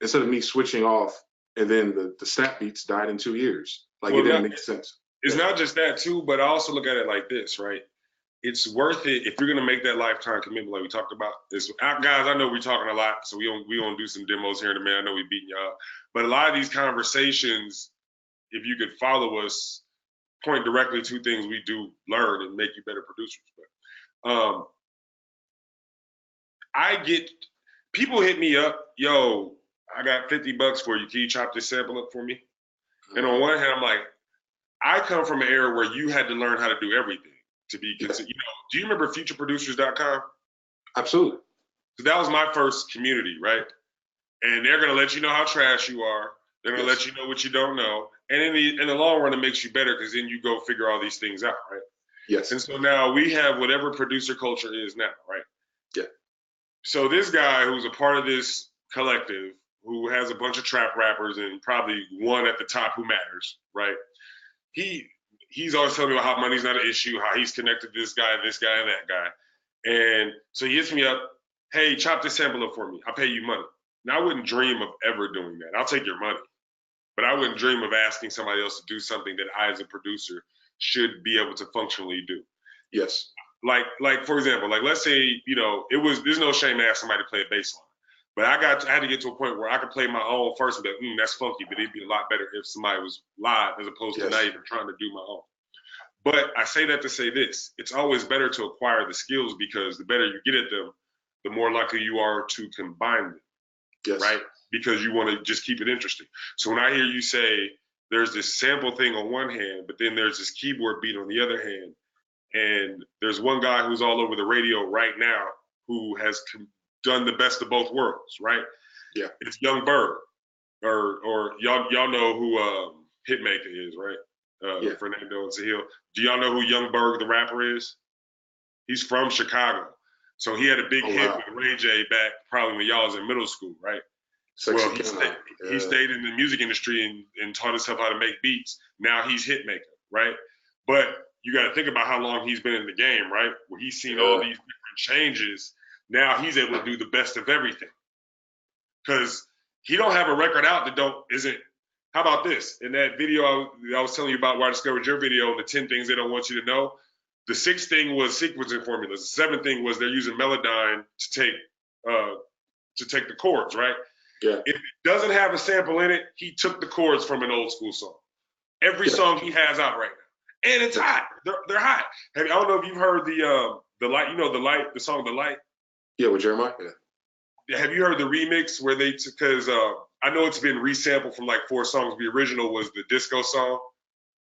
[SPEAKER 2] Instead of me switching off and then the Snap Beats died in 2 years. Like it didn't make sense.
[SPEAKER 3] It's not just that too, but I also look at it like this, right? It's worth it if you're gonna make that lifetime commitment, like we talked about. Guys, I know we're talking a lot, so we gonna do some demos here in a minute. I know we beating y'all up, but a lot of these conversations, if you could follow us, point directly to things we do learn and make you better producers. But I get people hit me up, yo, I got $50 for you. Can you chop this sample up for me? And on one hand, I'm like, I come from an era where you had to learn how to do everything to be considered. Do you remember futureproducers.com? Absolutely. So that was my first community, right? And they're gonna let you know how trash you are. They're gonna let you know what you don't know. And in the long run, it makes you better because then you go figure all these things out, right? Yes. And so now we have whatever producer culture is now, right? Yeah. So this guy who's a part of this collective, who has a bunch of trap rappers and probably one at the top who matters, right? He's always telling me about how money's not an issue, how he's connected to this guy, and that guy. And so he hits me up, hey, chop this sample up for me. I'll pay you money. Now, I wouldn't dream of ever doing that. I'll take your money. But I wouldn't dream of asking somebody else to do something that I, as a producer, should be able to functionally do. Yes. Like for example, like let's say, there's no shame to ask somebody to play a bass line. But I had to get to a point where I could play my own first and be like, that's funky, but it'd be a lot better if somebody was live as opposed to not even trying to do my own. But I say that to say this, it's always better to acquire the skills because the better you get at them, the more likely you are to combine them, right? Because you want to just keep it interesting. So when I hear you say there's this sample thing on one hand, but then there's this keyboard beat on the other hand, and there's one guy who's all over the radio right now who has done the best of both worlds, right? Yeah. It's Young Berg, or y'all know who Hitmaker is, right? Fernando and Sahil. Do y'all know who Young Berg, the rapper, is? He's from Chicago. So he had a big hit with Ray J back probably when y'all was in middle school, right? Well, he stayed in the music industry and taught himself how to make beats. Now he's Hitmaker, right? But you got to think about how long he's been in the game, right? Where he's seen all these different changes. Now he's able to do the best of everything. Because he don't have a record out that isn't. How about this? In that video I was telling you about where I discovered your video, the 10 things they don't want you to know, the 6th thing was sequencing formulas. The 7th thing was they're using Melodyne to take the chords, right? Yeah. If it doesn't have a sample in it, he took the chords from an old school song. Every song he has out right now. And it's hot. They're hot. I don't know if you've heard the Light, the song The Light? Yeah, with Jeremiah? Yeah. Have you heard the remix where because I know it's been resampled from like 4 songs. The original was the disco song.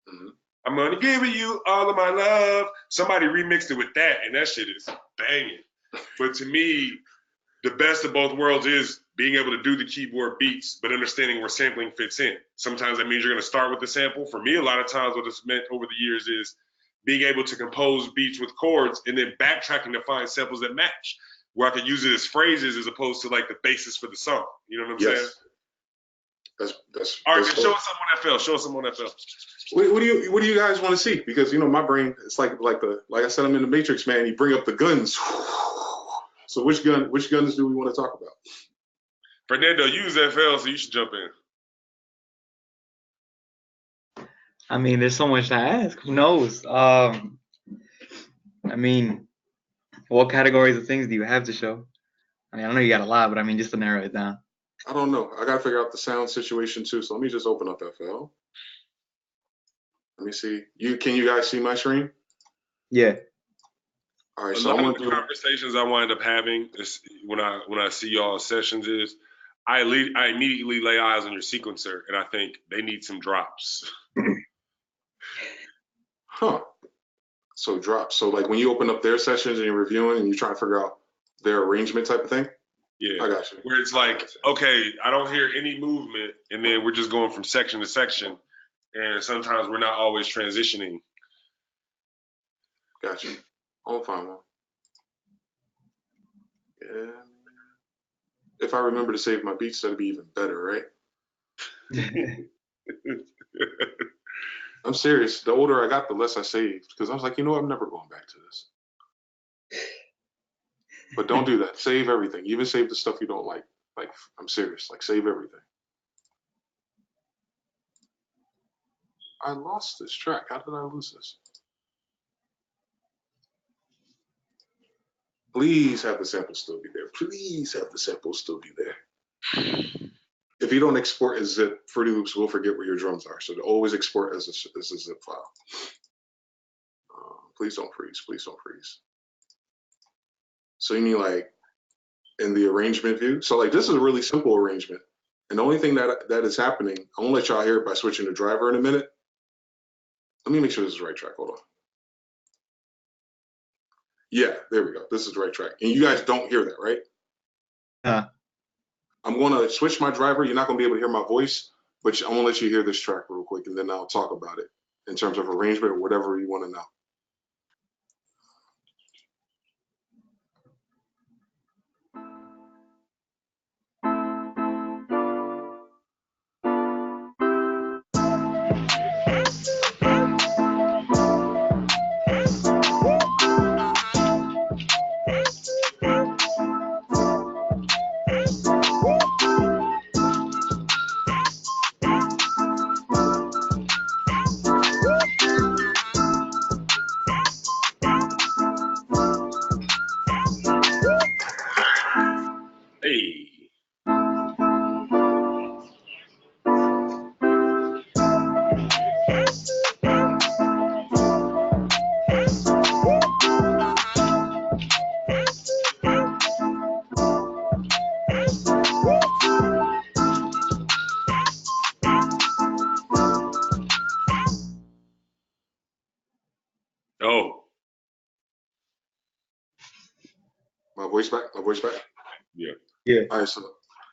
[SPEAKER 3] Mm-hmm. I'm gonna give you all of my love. Somebody remixed it with that, and that shit is banging. But to me, the best of both worlds is being able to do the keyboard beats, but understanding where sampling fits in. Sometimes that means you're gonna start with the sample. For me, a lot of times what it's meant over the years is being able to compose beats with chords and then backtracking to find samples that match, where I could use it as phrases as opposed to like the basis for the song. You know what I'm saying?
[SPEAKER 2] That's
[SPEAKER 3] all right.
[SPEAKER 2] that's
[SPEAKER 3] Then show us something on FL. Show us something on FL.
[SPEAKER 2] what do you guys want to see? Because my brain, it's like I said, I'm in the Matrix, man. You bring up the guns. So which guns do we want to talk about?
[SPEAKER 3] Fernando, you use FL, so you should jump in.
[SPEAKER 5] I mean, there's so much to ask. Who knows? I mean, what categories of things do you have to show? I mean, I know you got a lot, but I mean, just to narrow it down.
[SPEAKER 2] I don't know. I got to figure out the sound situation too. So let me just open up FL. Let me see. Can you guys see my screen?
[SPEAKER 5] Yeah.
[SPEAKER 2] All right.
[SPEAKER 3] A
[SPEAKER 2] So
[SPEAKER 3] lot
[SPEAKER 2] I'm
[SPEAKER 3] of
[SPEAKER 2] gonna
[SPEAKER 3] the
[SPEAKER 2] do.
[SPEAKER 3] conversations I wind up having is when I see y'all sessions is I immediately lay eyes on your sequencer and I think they need some drops.
[SPEAKER 2] Huh. So drops. So like when you open up their sessions and you're reviewing and you try to figure out their arrangement type of thing.
[SPEAKER 3] Yeah.
[SPEAKER 2] I got you.
[SPEAKER 3] Where it's like, okay, I don't hear any movement, and then we're just going from section to section, and sometimes we're not always transitioning.
[SPEAKER 2] Got you. I'll find one. Yeah. If I remember to save my beats, that'd be even better, right? I'm serious. The older I got, the less I saved because I was like, I'm never going back to this. But don't do that. Save everything. Even save the stuff you don't like. Like, I'm serious. Like, save everything. I lost this track. How did I lose this? Please have the sample still be there. Please have the sample still be there. If you don't export as zip, Fruity Loops will forget where your drums are. So to always export as a zip file. Please don't freeze. Please don't freeze. So you mean like in the arrangement view? So like this is a really simple arrangement. And the only thing that is happening, I won't let y'all hear it by switching the driver in a minute. Let me make sure this is the right track. Hold on. Yeah, there we go. This is the right track. And you guys don't hear that, right? I'm going to switch my driver. You're not going to be able to hear my voice, but I'm going to let you hear this track real quick, and then I'll talk about it in terms of arrangement or whatever you want to know.
[SPEAKER 3] Hey. Oh.
[SPEAKER 2] My voice back? My voice back?
[SPEAKER 3] Yeah.
[SPEAKER 5] Yeah.
[SPEAKER 2] All right,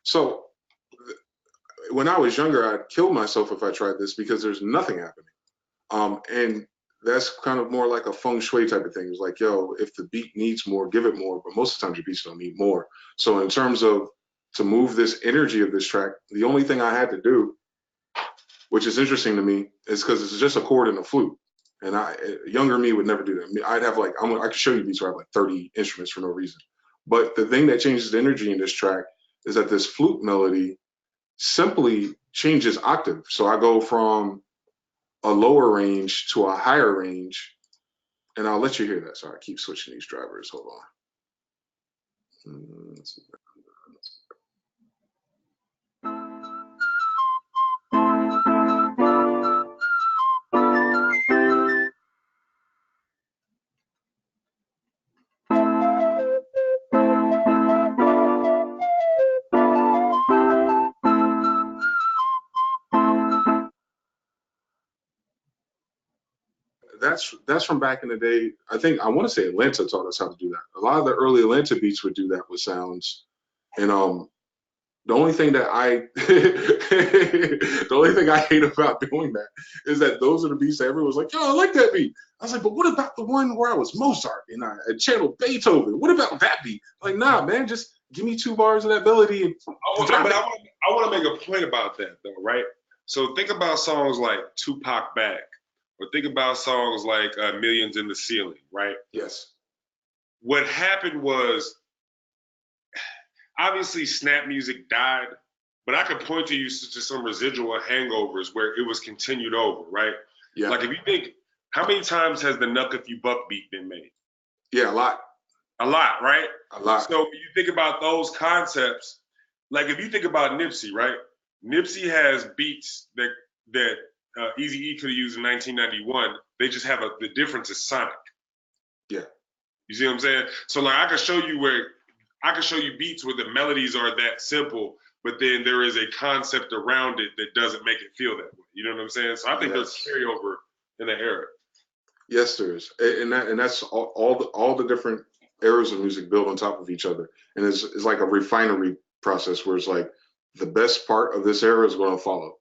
[SPEAKER 2] so when I was younger, I'd kill myself if I tried this because there's nothing happening. And that's kind of more like a feng shui type of thing. It's like, yo, if the beat needs more, give it more. But most of the times your beats don't need more. So in terms of to move this energy of this track, the only thing I had to do, which is interesting to me, is because it's just a chord and a flute. And younger me would never do that. I'd have like, I could show you beats where I have like 30 instruments for no reason. But the thing that changes the energy in this track is that this flute melody simply changes octave. So I go from a lower range to a higher range, and I'll let you hear that. So I keep switching these drivers. Hold on. that's from back in the day. I want to say Atlanta taught us how to do that. A lot of the early Atlanta beats would do that with sounds. And the only thing that the only thing I hate about doing that is that those are the beats that everyone's like, yo, I like that beat. I was like, but what about the one where I was Mozart and I channeled Beethoven? What about that beat? Like, nah, man, just give me 2 bars of that melody. And
[SPEAKER 3] I want to make a point about that though, right? So think about songs like Tupac Back, or think about songs like Millions in the Ceiling, right?
[SPEAKER 2] Yes.
[SPEAKER 3] What happened was, obviously snap music died, but I could point to you to some residual hangovers where it was continued over, right?
[SPEAKER 2] Yeah.
[SPEAKER 3] Like if you think, how many times has the Knuck If You Buck beat been made?
[SPEAKER 2] Yeah, a lot.
[SPEAKER 3] A lot, right?
[SPEAKER 2] A lot.
[SPEAKER 3] So when you think about those concepts, like if you think about Nipsey, right? Nipsey has beats that Eazy-E could have used in 1991. They just have the difference is sonic.
[SPEAKER 2] Yeah.
[SPEAKER 3] You see what I'm saying? So like I can show you beats where the melodies are that simple, but then there is a concept around it that doesn't make it feel that way. You know what I'm saying? So I think there's carryover in the era.
[SPEAKER 2] Yes, there is, and that's all the different eras of music build on top of each other, and it's like a refinery process where it's like the best part of this era is going to follow,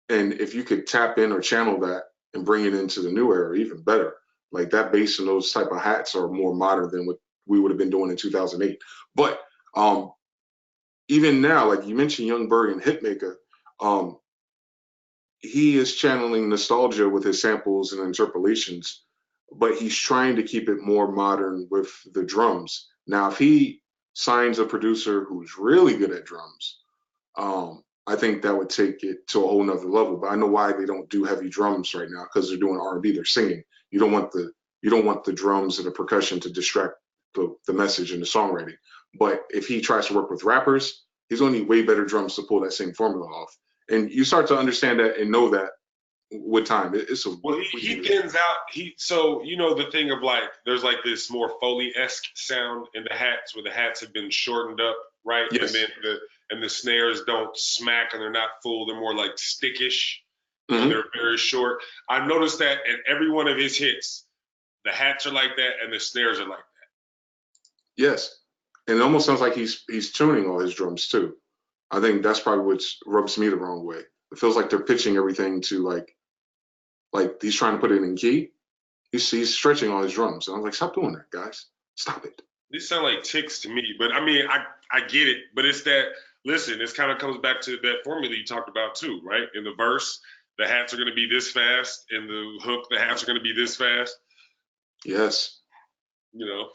[SPEAKER 2] and if you could tap in or channel that and bring it into the new era, even better. Like that bass and those type of hats are more modern than what we would have been doing in 2008. But even now, like you mentioned, Young Berg and Hitmaker, he is channeling nostalgia with his samples and interpolations, but he's trying to keep it more modern with the drums. Now, if he signs a producer who's really good at drums, I think that would take it to a whole nother level. But I know why they don't do heavy drums right now, because they're doing R&B, they're singing. You don't want the drums and the percussion to distract the message and the songwriting. But if he tries to work with rappers, he's going to need way better drums to pull that same formula off. And you start to understand that and know that with time.
[SPEAKER 3] He thins out. So you know the thing of like there's like this more Foley-esque sound in the hats where the hats have been shortened up, right?
[SPEAKER 2] Yes.
[SPEAKER 3] And the snares don't smack and they're not full. They're more like stickish
[SPEAKER 2] Mm-hmm.
[SPEAKER 3] and they're very short. I've noticed that in every one of his hits, the hats are like that and the snares are like that.
[SPEAKER 2] Yes, and it almost sounds like he's tuning all his drums too. I think that's probably what rubs me the wrong way. It feels like they're pitching everything to like he's trying to put it in key. He's stretching all his drums, and I'm like, stop doing that, guys. Stop it.
[SPEAKER 3] These sound like ticks to me, but I mean, I get it. But it's that, listen, this kind of comes back to that formula you talked about too, right? In the verse, the hats are going to be this fast. In the hook, the hats are going to be this fast.
[SPEAKER 2] Yes.
[SPEAKER 3] You know.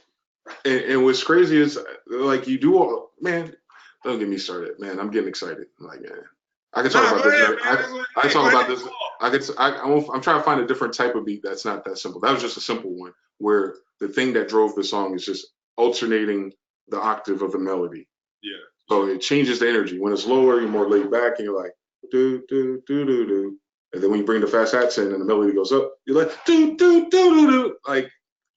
[SPEAKER 2] And what's crazy is like you do all, man. Don't get me started, man. I'm getting excited. I'm like, man, I can talk about this. I talk about this. I'm trying to find a different type of beat that's not that simple. That was just a simple one where the thing that drove the song is just alternating the octave of the melody.
[SPEAKER 3] Yeah.
[SPEAKER 2] So it changes the energy. When it's lower, you're more laid back, and you're like do do do do do. And then when you bring the fast hats in and the melody goes up, you're like do do do do do. Like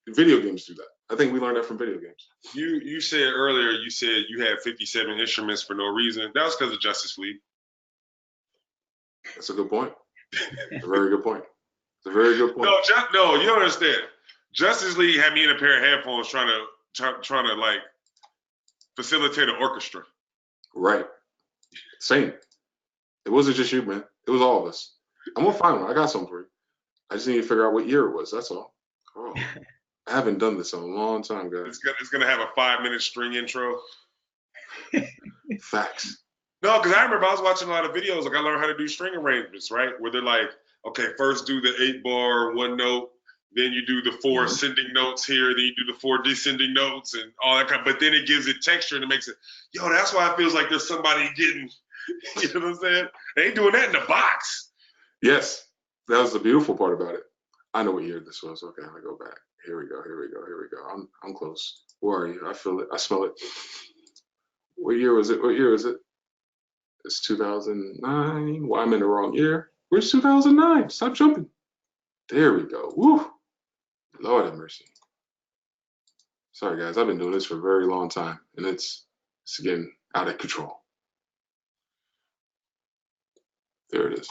[SPEAKER 2] video games do that. I think we learned that from video games.
[SPEAKER 3] You said earlier, you said you had 57 instruments for no reason. That was because of Justice League.
[SPEAKER 2] That's a good point. It's a very good point. It's a very good point.
[SPEAKER 3] No, you don't understand. Justice League had me in a pair of headphones trying to like facilitate an orchestra.
[SPEAKER 2] Right. Same. It wasn't just you, man. It was all of us. I'm gonna find one. I got something for you. I just need to figure out what year it was. That's all. Oh. I haven't done this in a long time, guys.
[SPEAKER 3] It's gonna have a 5-minute string intro.
[SPEAKER 2] Facts.
[SPEAKER 3] No, because I remember I was watching a lot of videos. Like I learned how to do string arrangements, right? Where they're like, okay, first do the 8-bar 1 note, then you do the 4 ascending notes here, then you do the 4 descending notes and all that kind. But then it gives it texture and it makes it. Yo, that's why it feels like there's somebody getting. You know what I'm saying? They ain't doing that in the box.
[SPEAKER 2] Yes, that was the beautiful part about it. I know what year this was. Okay, I go back. Here we go. I'm close. Where are you? I feel it. I smell it. What year was it? It's 2009. Why I'm in the wrong year? Where's 2009? Stop jumping. There we go. Woo. Lord have mercy. Sorry, guys. I've been doing this for a very long time, and it's getting out of control. There it is.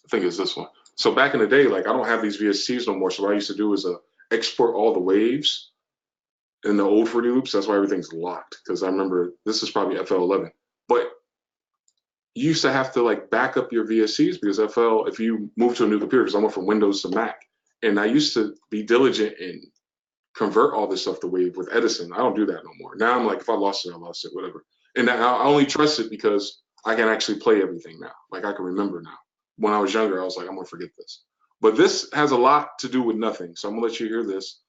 [SPEAKER 2] I think it's this one. So back in the day, like I don't have these VSTs no more. So what I used to do is export all the waves in the old Fruity Loops. That's why everything's locked. Because I remember this is probably FL11, but you used to have to like back up your VSTs because FL, if you move to a new computer, because I went from Windows to Mac, and I used to be diligent and convert all this stuff to wave with Edison. I don't do that no more. Now I'm like, if I lost it, I lost it, whatever. And I only trust it because I can actually play everything now. Like I can remember now. When I was younger, I was like, I'm gonna forget this. But this has a lot to do with nothing. So I'm gonna let you hear this.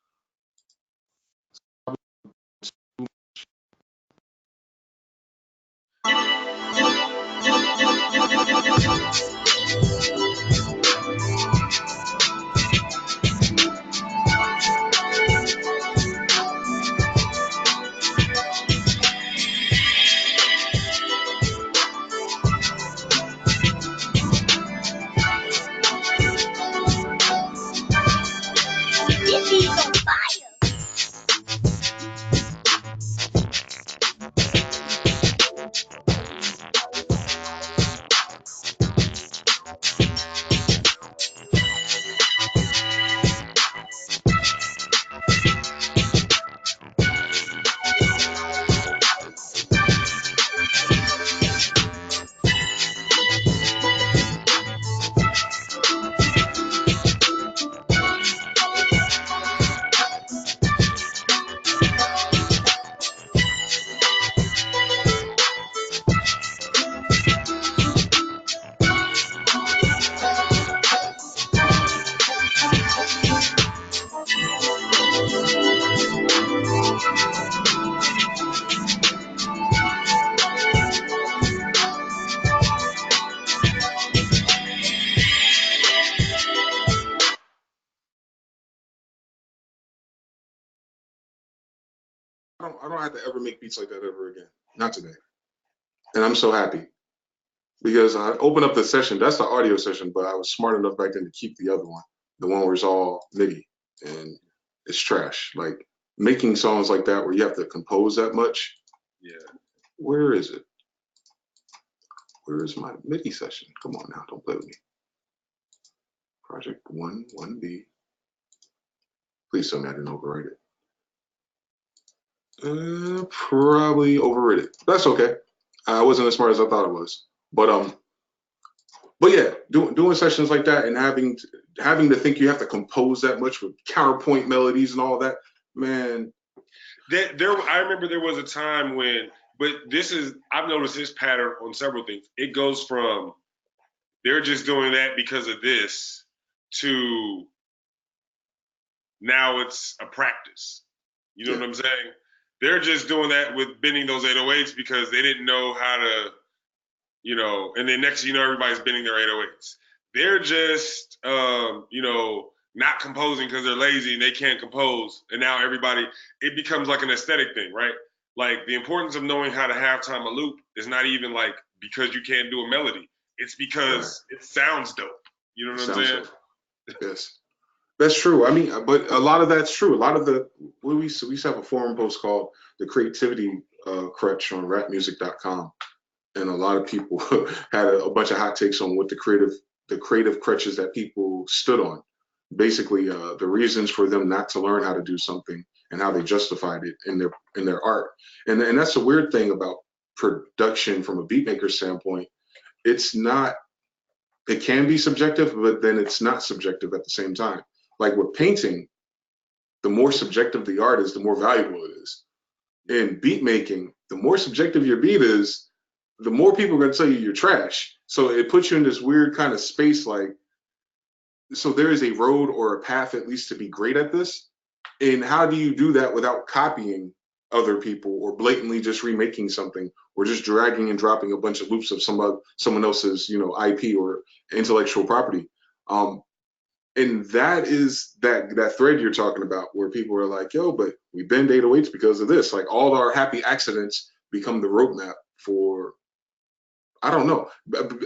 [SPEAKER 2] I don't have to ever make beats like that ever again. Not today. And I'm so happy because I opened up the session. That's the audio session, but I was smart enough back then to keep the other one, the one where it's all MIDI and it's trash. Like making songs like that where you have to compose that much.
[SPEAKER 3] Yeah.
[SPEAKER 2] Where is it? Where is my MIDI session? Come on now, don't play with me. Project 1B. Please tell me I didn't overwrite it. Probably overwrite it. That's okay. I wasn't as smart as I thought it was. But yeah, doing sessions like that and having to think you have to compose that much with counterpoint melodies and all that, man.
[SPEAKER 3] I remember there was a time when, but I've noticed this pattern on several things. It goes from they're just doing that because of this to now it's a practice. You know what I'm saying? They're just doing that with bending those 808s because they didn't know how to, and then next thing you know, everybody's bending their 808s. They're just, not composing because they're lazy and they can't compose. And now it becomes like an aesthetic thing, right? Like the importance of knowing how to halftime a loop is not even like because you can't do a melody. It's because it sounds dope. You know what I'm saying?
[SPEAKER 2] Yes. That's true. I mean, but a lot of that's true. A lot of we used to have a forum post called the Creativity Crutch on rapmusic.com. And a lot of people had a bunch of hot takes on what the creative crutches that people stood on. Basically, the reasons for them not to learn how to do something and how they justified it in their art. And that's the weird thing about production from a beatmaker standpoint. It can be subjective, but then it's not subjective at the same time. Like with painting, the more subjective the art is, the more valuable it is. In beat making, the more subjective your beat is, the more people are going to tell you you're trash. So it puts you in this weird kind of space like, so there is a road or a path at least to be great at this. And how do you do that without copying other people or blatantly just remaking something or just dragging and dropping a bunch of loops of someone else's, IP or intellectual property? And that is that thread you're talking about where people are like, yo, but we bend 808s because of this. Like all our happy accidents become the roadmap for, I don't know.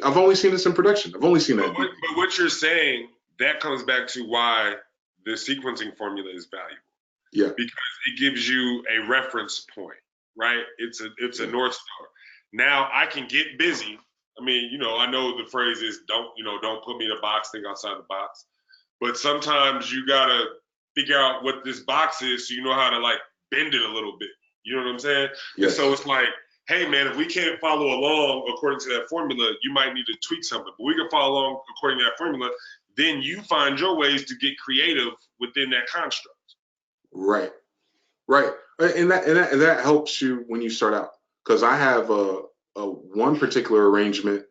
[SPEAKER 2] I've only seen this in production. I've only seen that.
[SPEAKER 3] But what you're saying, that comes back to why the sequencing formula is valuable.
[SPEAKER 2] Yeah.
[SPEAKER 3] Because it gives you a reference point, right? It's a North Star. Now I can get busy I mean, you know, I know the phrase is don't put me in a box, think outside the box. But sometimes you gotta figure out what this box is so you know how to like bend it a little bit. You know what I'm saying?
[SPEAKER 2] Yes.
[SPEAKER 3] And so it's like, hey man, if we can't follow along according to that formula, you might need to tweak something. But we can follow along according to that formula, then you find your ways to get creative within that construct.
[SPEAKER 2] Right. Right. And that helps you when you start out. Because I have a one particular arrangement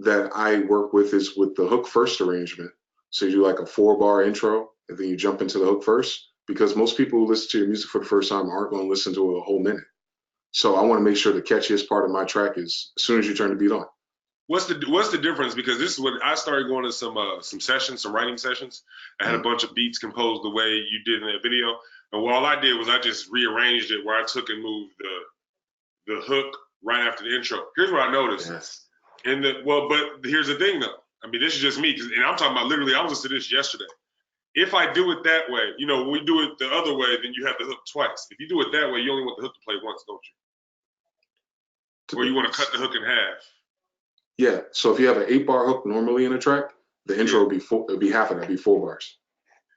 [SPEAKER 2] that I work with is with the hook first arrangement. So you do like a 4-bar intro and then you jump into the hook first, because most people who listen to your music for the first time aren't going to listen to a whole minute. So I want to make sure the catchiest part of my track is as soon as you turn the beat on.
[SPEAKER 3] What's the difference? Because this is what I started going to some sessions, some writing sessions. I had a bunch of beats composed the way you did in that video, and all I did was I just rearranged it where I took and moved the hook right after the intro. Here's what I noticed.
[SPEAKER 2] Yes.
[SPEAKER 3] But here's the thing though. I mean, this is just me, and I'm talking about literally. I was listening to this yesterday. If I do it that way, you know, when we do it the other way, then you have the hook twice. If you do it that way, you only want the hook to play once, don't you? Or you want to cut the hook in half.
[SPEAKER 2] Yeah. So if you have an 8-bar hook normally in a track, the intro would be half of that, it'd be 4 bars.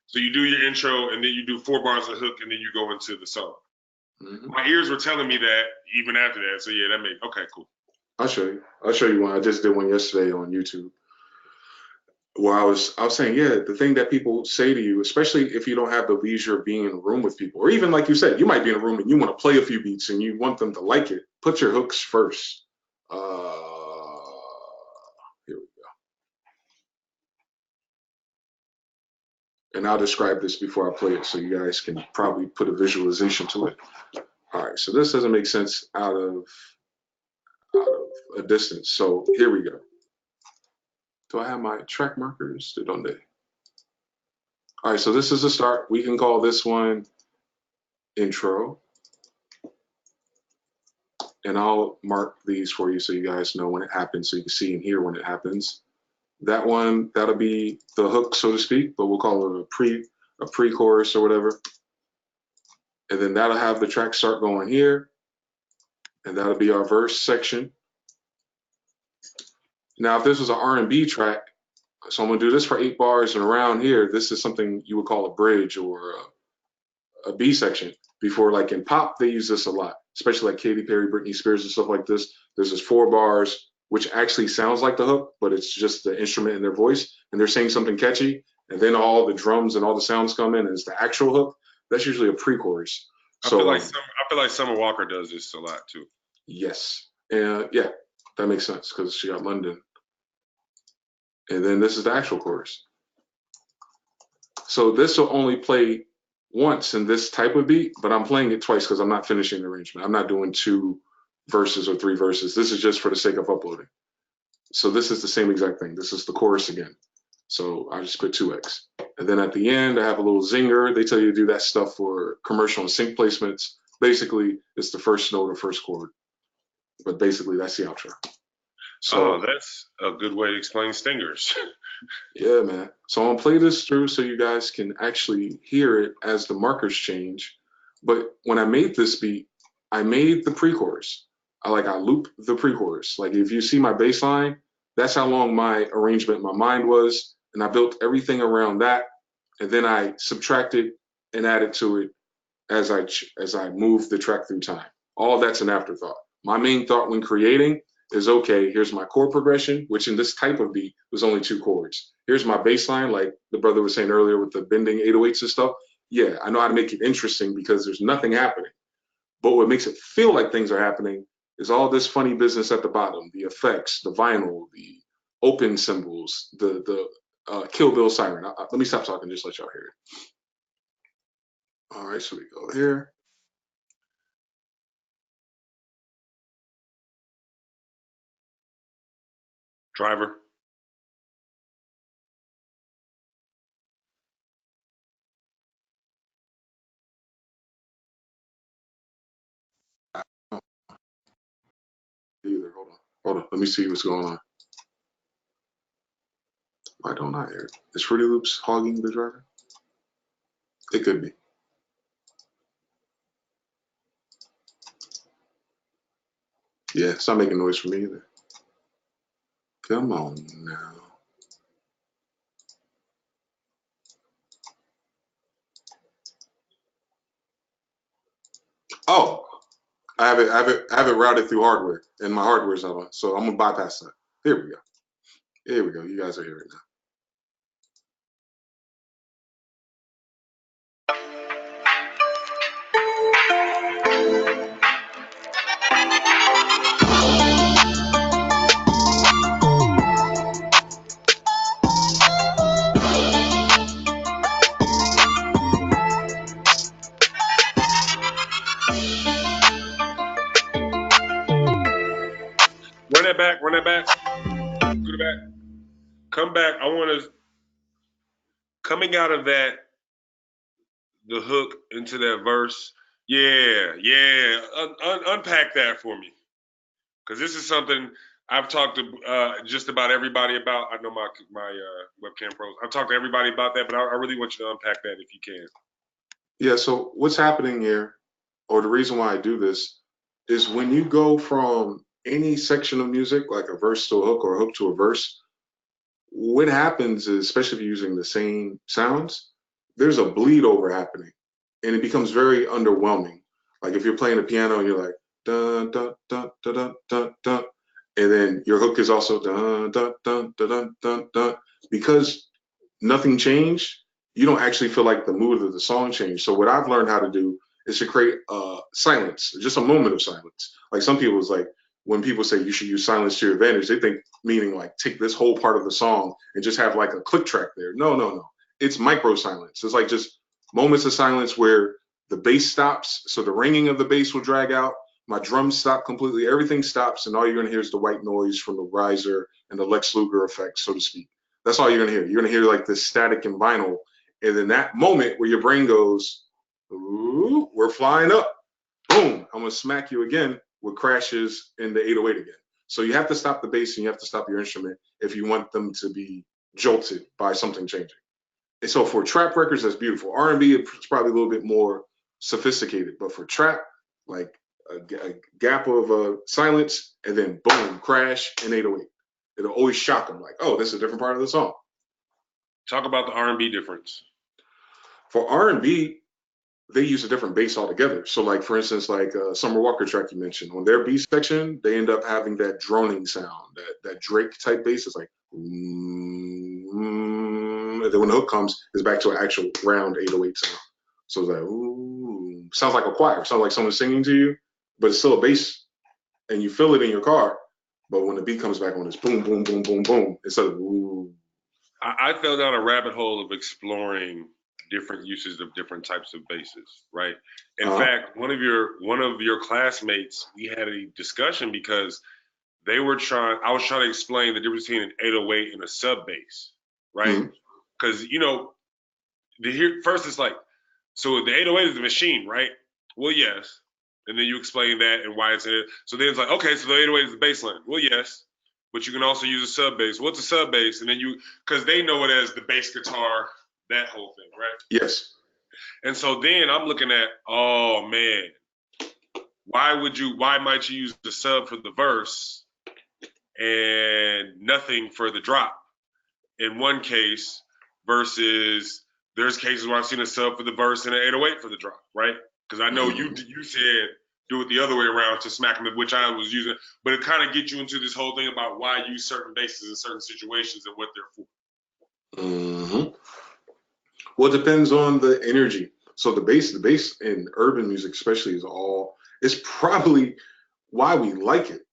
[SPEAKER 3] So you do your intro and then you do 4 bars of hook and then you go into the song. Mm-hmm. My ears were telling me that even after that. So yeah, okay, cool.
[SPEAKER 2] I'll show you. I'll show you one. I just did one yesterday on YouTube where I was saying, yeah, the thing that people say to you, especially if you don't have the leisure of being in a room with people, or even like you said, you might be in a room and you want to play a few beats and you want them to like it, put your hooks first. Here we go. And I'll describe this before I play it so you guys can probably put a visualization to it. All right, so this doesn't make sense out of a distance. So here we go. Do I have my track markers? Don't they? All right, so this is the start. We can call this one intro. And I'll mark these for you so you guys know when it happens, so you can see and hear when it happens. That one, that'll be the hook, so to speak, but we'll call it a pre-chorus or whatever. And then that'll have the track start going here. And that'll be our verse section. Now, if this was an R&B track, so I'm gonna do this for 8 bars, and around here, this is something you would call a bridge or a B section. Before, like in pop, they use this a lot, especially like Katy Perry, Britney Spears, and stuff like this. There's this 4 bars, which actually sounds like the hook, but it's just the instrument in their voice, and they're saying something catchy, and then all the drums and all the sounds come in, and it's the actual hook. That's usually a pre-chorus.
[SPEAKER 3] I feel like Summer Walker does this a lot too.
[SPEAKER 2] Yes, and yeah, that makes sense because she got London. And then this is the actual chorus. So this will only play once in this type of beat, but I'm playing it twice because I'm not finishing the arrangement. I'm not doing 2 verses or 3 verses. This is just for the sake of uploading. So this is the same exact thing. This is the chorus again. So I just put 2x. And then at the end, I have a little zinger. They tell you to do that stuff for commercial and sync placements. Basically, it's the first note or first chord. But basically, that's the outro.
[SPEAKER 3] So that's a good way to explain stingers.
[SPEAKER 2] Yeah, man. So I'm gonna play this through so you guys can actually hear it as the markers change. But when I made this beat, I made the pre-chorus. I loop the pre-chorus. Like if you see my bass line, that's how long my arrangement in my mind was, and I built everything around that, and then I subtracted and added to it as I move the track through time. All that's an afterthought. My main thought when creating is, okay, here's my chord progression, which in this type of beat was only 2 chords. Here's my bass line, like the brother was saying earlier with the bending 808s and stuff. Yeah, I know how to make it interesting because there's nothing happening. But what makes it feel like things are happening is all this funny business at the bottom, the effects, the vinyl, the open cymbals, the Kill Bill siren. Let me stop talking, just let y'all hear it. All right, so we go here.
[SPEAKER 3] Driver.
[SPEAKER 2] Either. Hold on. Let me see what's going on. Why don't I hear it? Is Fruity Loops hogging the driver? It could be. Yeah, it's not making noise for me either. Come on now. Oh, I have it routed through hardware, and my hardware's not on, so I'm gonna bypass that. Here we go. Here we go. You guys are hearing it now.
[SPEAKER 3] Run that back. Run that back. Go back. Come back. I want to, coming out of that, the hook into that verse. Yeah. Unpack that for me. Because this is something I've talked to just about everybody about. I know my webcam pros. I've talked to everybody about that, but I really want you to unpack that if you can.
[SPEAKER 2] Yeah, so what's happening here, or the reason why I do this, is when you go from any section of music, like a verse to a hook or a hook to a verse, what happens is, especially if you're using the same sounds, there's a bleed over happening, and it becomes very underwhelming. Like if you're playing the piano and you're like dun dun dun dun dun dun dun, and then your hook is also dun dun dun dun dun dun dun, because nothing changed, you don't actually feel like the mood of the song changed. So what I've learned how to do is to create silence, just a moment of silence. Like some people is like, when people say you should use silence to your advantage, they think meaning like take this whole part of the song and just have like a click track there. No, no, no. It's micro silence. It's like just moments of silence where the bass stops, so the ringing of the bass will drag out. My drums stop completely. Everything stops, and all you're gonna hear is the white noise from the riser and the Lex Luger effect, so to speak. That's all you're gonna hear. You're gonna hear like this static and vinyl, and then that moment where your brain goes, "Ooh, we're flying up." Boom! I'm gonna smack you again with crashes in the 808 again. So you have to stop the bass and you have to stop your instrument if you want them to be jolted by something changing. And so for trap records, that's beautiful. R&B is probably a little bit more sophisticated, but for trap, like a gap of silence and then boom, crash in 808. It'll always shock them, like, oh, this is a different part of the song.
[SPEAKER 3] Talk about the R&B difference.
[SPEAKER 2] For R&B, they use a different bass altogether. So, like for instance, like Summer Walker track you mentioned, on their beat section, they end up having that droning sound, that Drake type bass. It's like, and then when the hook comes, it's back to an actual round 808 sound. So it's like, ooh, sounds like a choir. Sounds like someone singing to you, but it's still a bass, and you feel it in your car. But when the beat comes back on, it's boom, boom, boom, boom, boom. Instead of ooh.
[SPEAKER 3] I fell down a rabbit hole of exploring different uses of different types of basses, right? In fact, one of your classmates, we had a discussion because I was trying to explain the difference between an 808 and a sub bass, right? Because first it's like, so the 808 is the machine, right? Well, yes. And then you explain that and why it's in it. So then it's like, okay, so the 808 is the bass line. Well, yes. But you can also use a sub bass. What's a sub bass? And then because they know it as the bass guitar, that whole thing, right?
[SPEAKER 2] Yes.
[SPEAKER 3] And so then I'm looking at, oh man, why might you use the sub for the verse and nothing for the drop in one case versus there's cases where I've seen a sub for the verse and an 808 for the drop, right? Because I know you said do it the other way around to smack them, which I was using, but it kind of gets you into this whole thing about why use certain basses in certain situations and what they're for.
[SPEAKER 2] Well, it depends on the energy. So the bass in urban music especially is probably why we like it.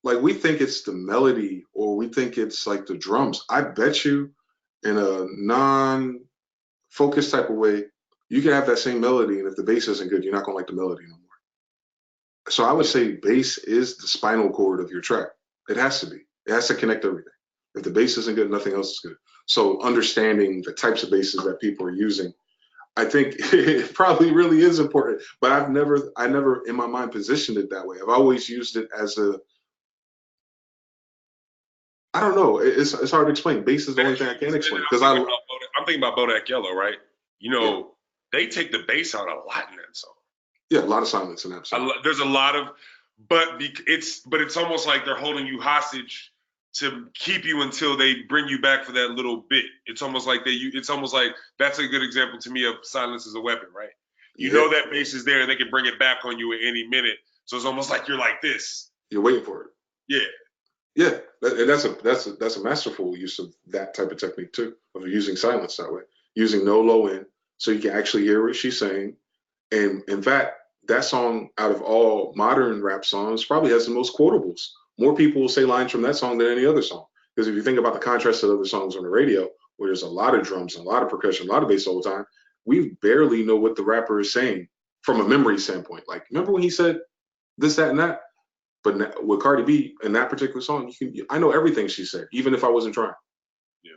[SPEAKER 2] Like we think it's the melody or we think it's like the drums. I bet you in a non-focused type of way, you can have that same melody, and if the bass isn't good, you're not gonna like the melody no more. So I would say bass is the spinal cord of your track. It has to be. It has to connect everything. If the bass isn't good, nothing else is good. So understanding the types of basses that people are using, I think it probably really is important. But I never in my mind positioned it that way. I've always used it as I don't know. It's hard to explain. Bass is the only thing I can explain because
[SPEAKER 3] I'm thinking about Bodak Yellow, right? They take the bass out a lot in that song.
[SPEAKER 2] Yeah, a lot of silence in that song.
[SPEAKER 3] There's a lot of, but it's almost like they're holding you hostage to keep you until they bring you back for that little bit. It's almost like that's a good example to me of silence as a weapon, right? You know that bass is there and they can bring it back on you at any minute. So it's almost like you're like this.
[SPEAKER 2] You're waiting for it.
[SPEAKER 3] Yeah.
[SPEAKER 2] Yeah, and that's a masterful use of that type of technique too, of using silence that way, using no low end, so you can actually hear what she's saying. And in fact, that song, out of all modern rap songs, probably has the most quotables. More people will say lines from that song than any other song. Because if you think about the contrast to other songs on the radio, where there's a lot of drums and a lot of percussion, a lot of bass all the time, we barely know what the rapper is saying from a memory standpoint. Like, remember when he said this, that, and that? But with Cardi B in that particular song, I know everything she said, even if I wasn't trying.
[SPEAKER 3] Yeah,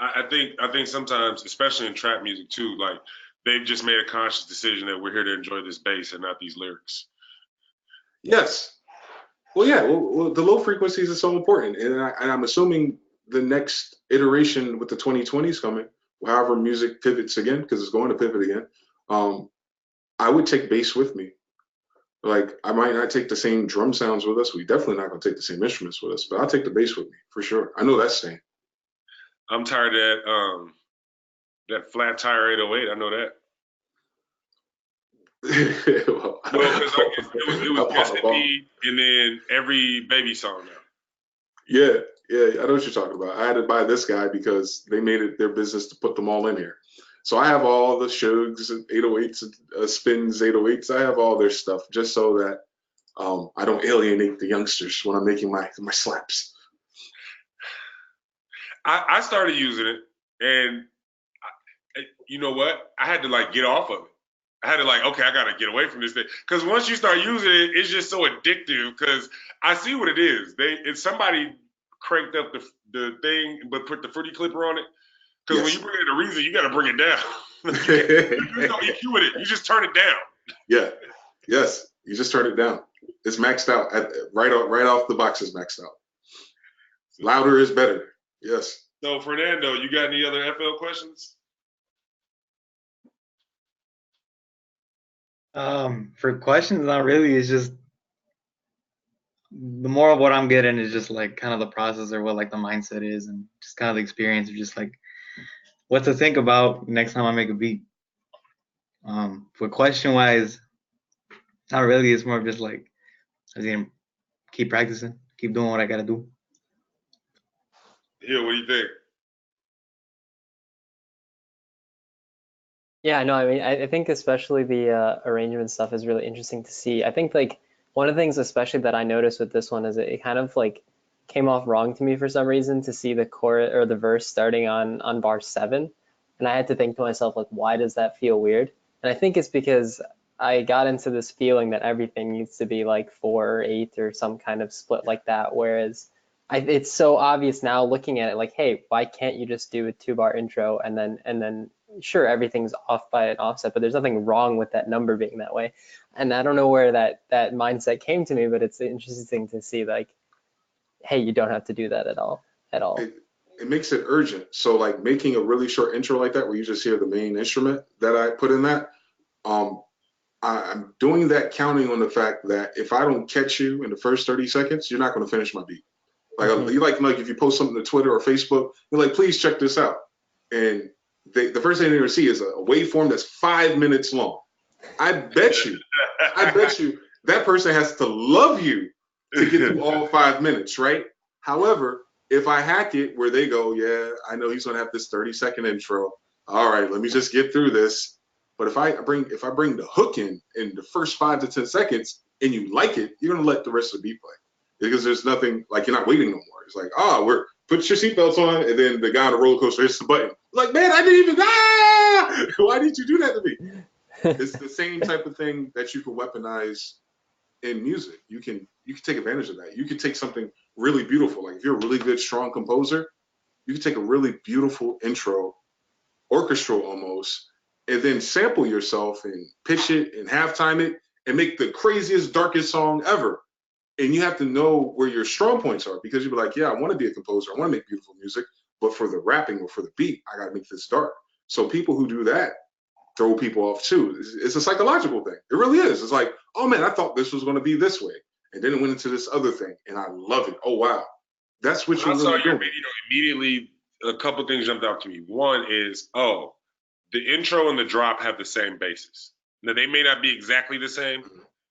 [SPEAKER 3] I think sometimes, especially in trap music too, like they've just made a conscious decision that we're here to enjoy this bass and not these lyrics.
[SPEAKER 2] Yes. Well, yeah. Well, the low frequencies are so important, and I'm assuming the next iteration with the 2020s coming, however music pivots again, because it's going to pivot again. I would take bass with me. Like, I might not take the same drum sounds with us. We definitely not gonna take the same instruments with us, but I'll take the bass with me for sure. I know that's staying.
[SPEAKER 3] I'm tired of that flat tire 808. I know that.
[SPEAKER 2] Well,
[SPEAKER 3] because it was Destiny and then every baby song now.
[SPEAKER 2] Yeah, I know what you're talking about. I had to buy this guy because they made it their business to put them all in here. So I have all the Shugs, 808s, Spins, 808s. I have all their stuff just so that I don't alienate the youngsters when I'm making my slaps.
[SPEAKER 3] I started using it, and you know what? I had to like get off of it. I had to like, okay, I gotta get away from this thing, because once you start using it, it's just so addictive. Because I see what it is. If somebody cranked up the thing but put the fruity clipper on it. Because when you bring it to reason, you got to bring it down. You don't EQ with it. You just turn it down.
[SPEAKER 2] Yeah. Yes. You just turn it down. It's maxed out. Right off the box is maxed out. Louder is better. Yes.
[SPEAKER 3] So, Fernando, you got any other FL questions?
[SPEAKER 5] For questions, not really. It's just the more of what I'm getting is just like kind of the process or what like the mindset is, and just kind of the experience of just like what to think about next time I make a beat. For question wise, not really. It's more of just like I was gonna keep practicing, keep doing what I gotta do.
[SPEAKER 3] Yeah, what do you think?
[SPEAKER 4] Yeah, no, I mean, I think especially the arrangement stuff is really interesting to see. I think like one of the things especially that I noticed with this one is it kind of like came off wrong to me for some reason to see the chorus or the verse starting on bar 7, and I had to think to myself like, why does that feel weird? And I think it's because I got into this feeling that everything needs to be like 4 or 8 or some kind of split like that, whereas it's so obvious now looking at it like, hey, why can't you just do a 2-bar intro and then sure, everything's off by an offset, but there's nothing wrong with that number being that way. And I don't know where that mindset came to me, but it's interesting to see like, hey, you don't have to do that at all.
[SPEAKER 2] It makes it urgent. So like making a really short intro like that, where you just hear the main instrument that I put in that, I'm doing that counting on the fact that if I don't catch you in the first 30 seconds, you're not going to finish my beat. Like, you like if you post something to Twitter or Facebook, you're like, please check this out. And the first thing they're going to see is a waveform that's 5 minutes long. I bet you that person has to love you to get through all 5 minutes, right? However, if I hack it where they go, yeah, I know he's going to have this 30-second intro. All right, let me just get through this. But if I bring the hook in the first 5 to 10 seconds and you like it, you're going to let the rest of the beat play. Because there's nothing, like, you're not waiting no more. It's like, put your seatbelts on, and then the guy on the roller coaster hits the button. Like, man, I didn't even, why did you do that to me? It's the same type of thing that you can weaponize in music. You can take advantage of that. You can take something really beautiful. Like, if you're a really good, strong composer, you can take a really beautiful intro, orchestral almost, and then sample yourself and pitch it and halftime it and make the craziest, darkest song ever. And you have to know where your strong points are, because you'll be like, yeah, I want to be a composer. I want to make beautiful music. But for the rapping or for the beat, I got to make this dark. So people who do that throw people off too. It's a psychological thing. It really is. It's like, oh man, I thought this was going to be this way. And then it went into this other thing. And I love it. Oh, wow. That's what
[SPEAKER 3] When I
[SPEAKER 2] you're
[SPEAKER 3] saw
[SPEAKER 2] really
[SPEAKER 3] your
[SPEAKER 2] doing.
[SPEAKER 3] video, immediately a couple things jumped out to me. One is, the intro and the drop have the same basis. Now they may not be exactly the same,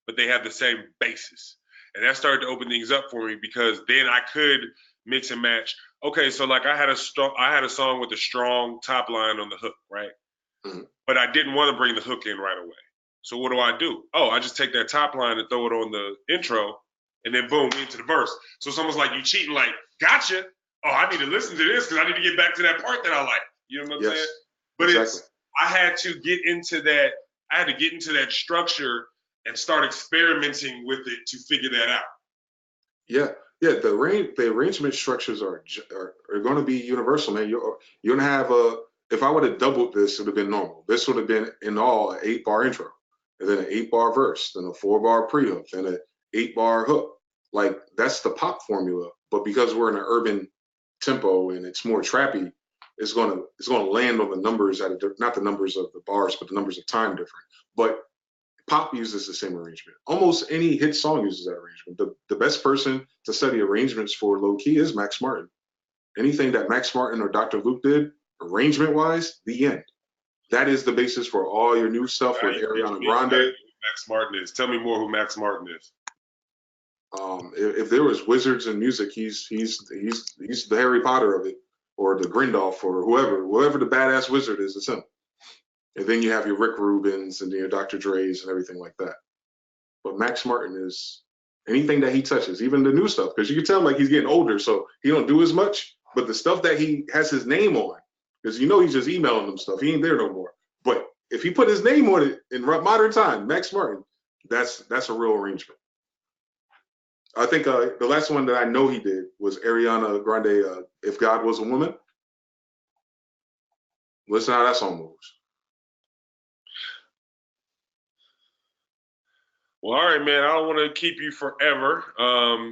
[SPEAKER 3] but they have the same basis. And that started to open things up for me because then I could mix and match. Okay, so like I had a song with a strong top line on the hook, right?
[SPEAKER 2] Mhm.
[SPEAKER 3] But I didn't want to bring the hook in right away. So what do? Oh, I just take that top line and throw it on the intro, and then boom, into the verse. So it's almost like you cheating, like, gotcha. Oh, I need to listen to this because I need to get back to that part that I like. You know what I'm
[SPEAKER 2] Yes,
[SPEAKER 3] saying? But
[SPEAKER 2] exactly.
[SPEAKER 3] I had to get into that. I had to get into that structure and start experimenting with it to figure that out.
[SPEAKER 2] Yeah, yeah. The arrangement structures are going to be universal, man. You're gonna have a. If I would have doubled this, it would have been normal. This would have been in all an 8-bar intro, and then an 8-bar verse, then a 4-bar pre-hook, then an 8-bar hook. Like that's the pop formula. But because we're in an urban tempo and it's more trappy, it's gonna land on the numbers not the numbers of the bars, but the numbers of time different. But pop uses the same arrangement. Almost any hit song uses that arrangement. The best person to study arrangements for low key is Max Martin. Anything that Max Martin or Dr. Luke did, arrangement wise, the end. That is the basis for all your new stuff with Ariana
[SPEAKER 3] Now you know
[SPEAKER 2] Grande.
[SPEAKER 3] who Max Martin is. Tell me more who Max Martin is.
[SPEAKER 2] If there was wizards in music, he's the Harry Potter of it, or the Grindolf, or whoever the badass wizard is, it's him. And then you have your Rick Rubins and your Dr. Dre's and everything like that. But Max Martin is anything that he touches, even the new stuff, because you can tell like he's getting older, so he don't do as much. But the stuff that he has his name on, because he's just emailing them stuff. He ain't there no more. But if he put his name on it in modern time, Max Martin, that's a real arrangement. I think the last one that I know he did was Ariana Grande, "If God Was a Woman." Listen how that song moves.
[SPEAKER 3] Well, all right, man. I don't want to keep you forever.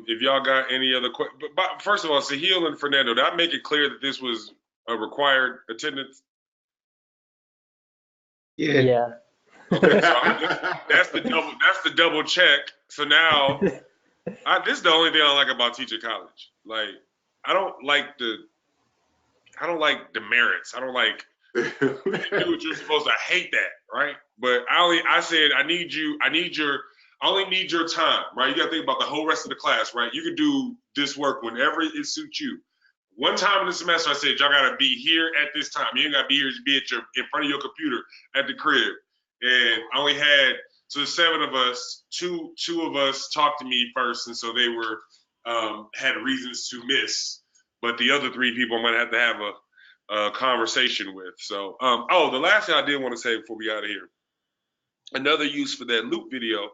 [SPEAKER 3] If y'all got any other questions, but first of all, Sahil and Fernando, did I make it clear that this was a required attendance?
[SPEAKER 5] Yeah.
[SPEAKER 4] Yeah.
[SPEAKER 3] Okay, so that's the double check. So now, this is the only thing I like about teaching college. Like, I don't like demerits. I don't like you do what you're supposed to. I hate that, right? But I said I only need your time, right? You got to think about the whole rest of the class, right? You can do this work whenever it suits you. One time in the semester, I said y'all got to be here at this time. You ain't got to be here. Be in front of your computer at the crib. And I only had the 7 of us. Two of us talked to me first, and so they were had reasons to miss. But the other 3 people might have to have a conversation with. So, the last thing I did want to say before we out of here, another use for that loop video,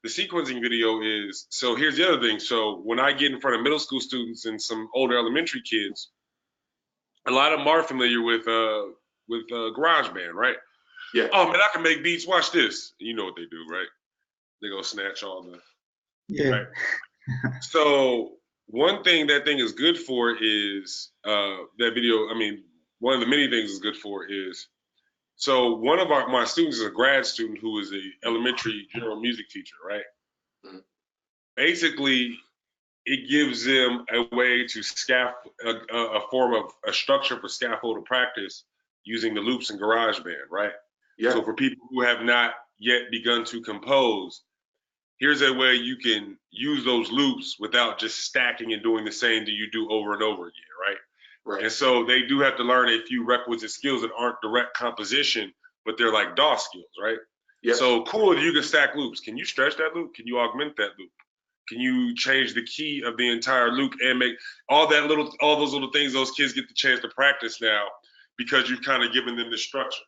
[SPEAKER 3] the sequencing video is, so here's the other thing. So when I get in front of middle school students and some older elementary kids, a lot of them are familiar with GarageBand, right?
[SPEAKER 2] Yeah.
[SPEAKER 3] Oh man, I can make beats. Watch this. You know what they do, right? They go snatch all the.
[SPEAKER 5] Yeah.
[SPEAKER 3] Right. So one thing that thing is good for is that video. I mean, one of the many things it's good for is, so one of my students is a grad student who is a elementary general music teacher, right?
[SPEAKER 2] Mhm.
[SPEAKER 3] Basically, it gives them a way to a form of a structure for scaffolded practice using the loops in GarageBand, right?
[SPEAKER 2] Yeah.
[SPEAKER 3] So for people who have not yet begun to compose, here's a way you can use those loops without just stacking and doing the same that you do over and over again, right?
[SPEAKER 2] Right.
[SPEAKER 3] And so they do have to learn a few requisite skills that aren't direct composition, but they're like DAW skills, right?
[SPEAKER 2] Yes.
[SPEAKER 3] So cool if you can stack loops. Can you stretch that loop? Can you augment that loop? Can you change the key of the entire loop and make all those little things those kids get the chance to practice now because you've kind of given them the structure.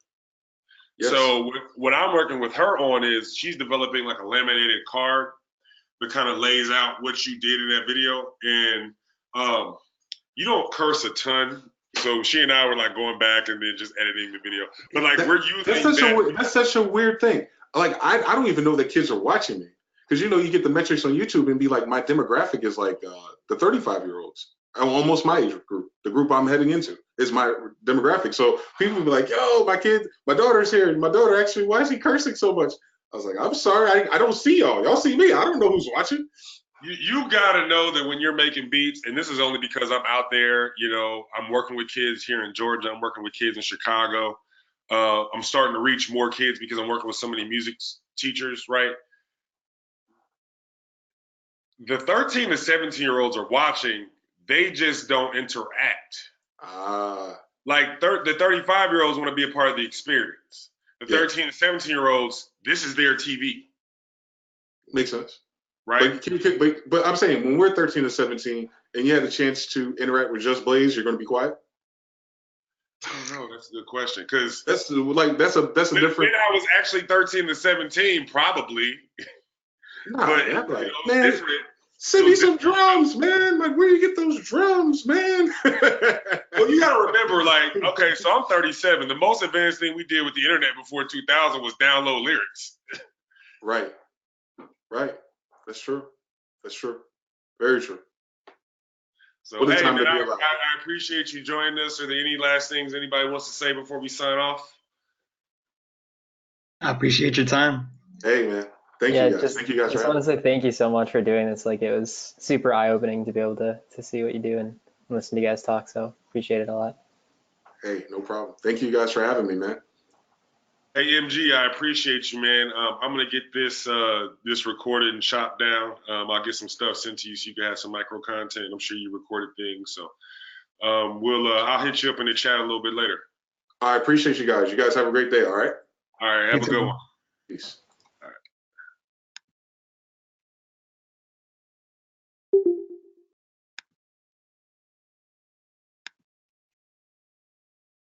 [SPEAKER 2] Yes.
[SPEAKER 3] So what I'm working with her on is she's developing like a laminated card that kind of lays out what you did in that video. And you don't curse a ton. So she and I were like going back and then just editing the video. But like we're using
[SPEAKER 2] that's such a weird thing. Like I don't even know that kids are watching me. Because you get the metrics on YouTube and be like, my demographic is like the 35-year-olds. Almost my age group. The group I'm heading into is my demographic. So people be like, yo, my daughter's here. And my daughter actually, why is he cursing so much? I was like, I'm sorry, I don't see y'all. Y'all see me. I don't know who's watching.
[SPEAKER 3] You gotta know that when you're making beats, and this is only because I'm out there, you know, I'm working with kids here in Georgia, I'm working with kids in Chicago. I'm starting to reach more kids because I'm working with so many music teachers, right? The 13 to 17-year-olds are watching, they just don't interact. Like the 35-year-olds want to be a part of the experience. The 13 to 17-year-olds, this is their TV.
[SPEAKER 2] Makes sense.
[SPEAKER 3] Right?
[SPEAKER 2] But I'm saying when we're 13 to 17 and you had a chance to interact with Just Blaze, you're going to be quiet?
[SPEAKER 3] I don't know. That's a good question. Because
[SPEAKER 2] that's a different.
[SPEAKER 3] When I was actually 13 to 17, probably.
[SPEAKER 2] Nah,
[SPEAKER 3] but
[SPEAKER 2] man,
[SPEAKER 3] you know,
[SPEAKER 2] man, send me some drums, man. Like, where do you get those drums, man?
[SPEAKER 3] Well, you gotta remember, like, okay, so I'm 37. The most advanced thing we did with the internet before 2000 was download lyrics.
[SPEAKER 2] Right. That's true. Very true.
[SPEAKER 3] So, hey, man, I appreciate you joining us. Are there any last things anybody wants to say before we sign off?
[SPEAKER 5] I appreciate your time.
[SPEAKER 2] Hey, man. Thank you guys. Thank you guys.
[SPEAKER 4] I just want to say thank you so much for doing this. Like, it was super eye-opening to be able to see what you do and listen to you guys talk. So appreciate it a lot.
[SPEAKER 2] Hey, no problem. Thank you guys for having me, man.
[SPEAKER 3] Hey, MG, I appreciate you, man. I'm gonna get this recorded and chopped down. I'll get some stuff sent to you so you can have some micro content. I'm sure you recorded things, so I'll hit you up in the chat a little bit later.
[SPEAKER 2] I appreciate you guys. You guys have a great day. All right.
[SPEAKER 3] All right. Have a good one.
[SPEAKER 2] Peace.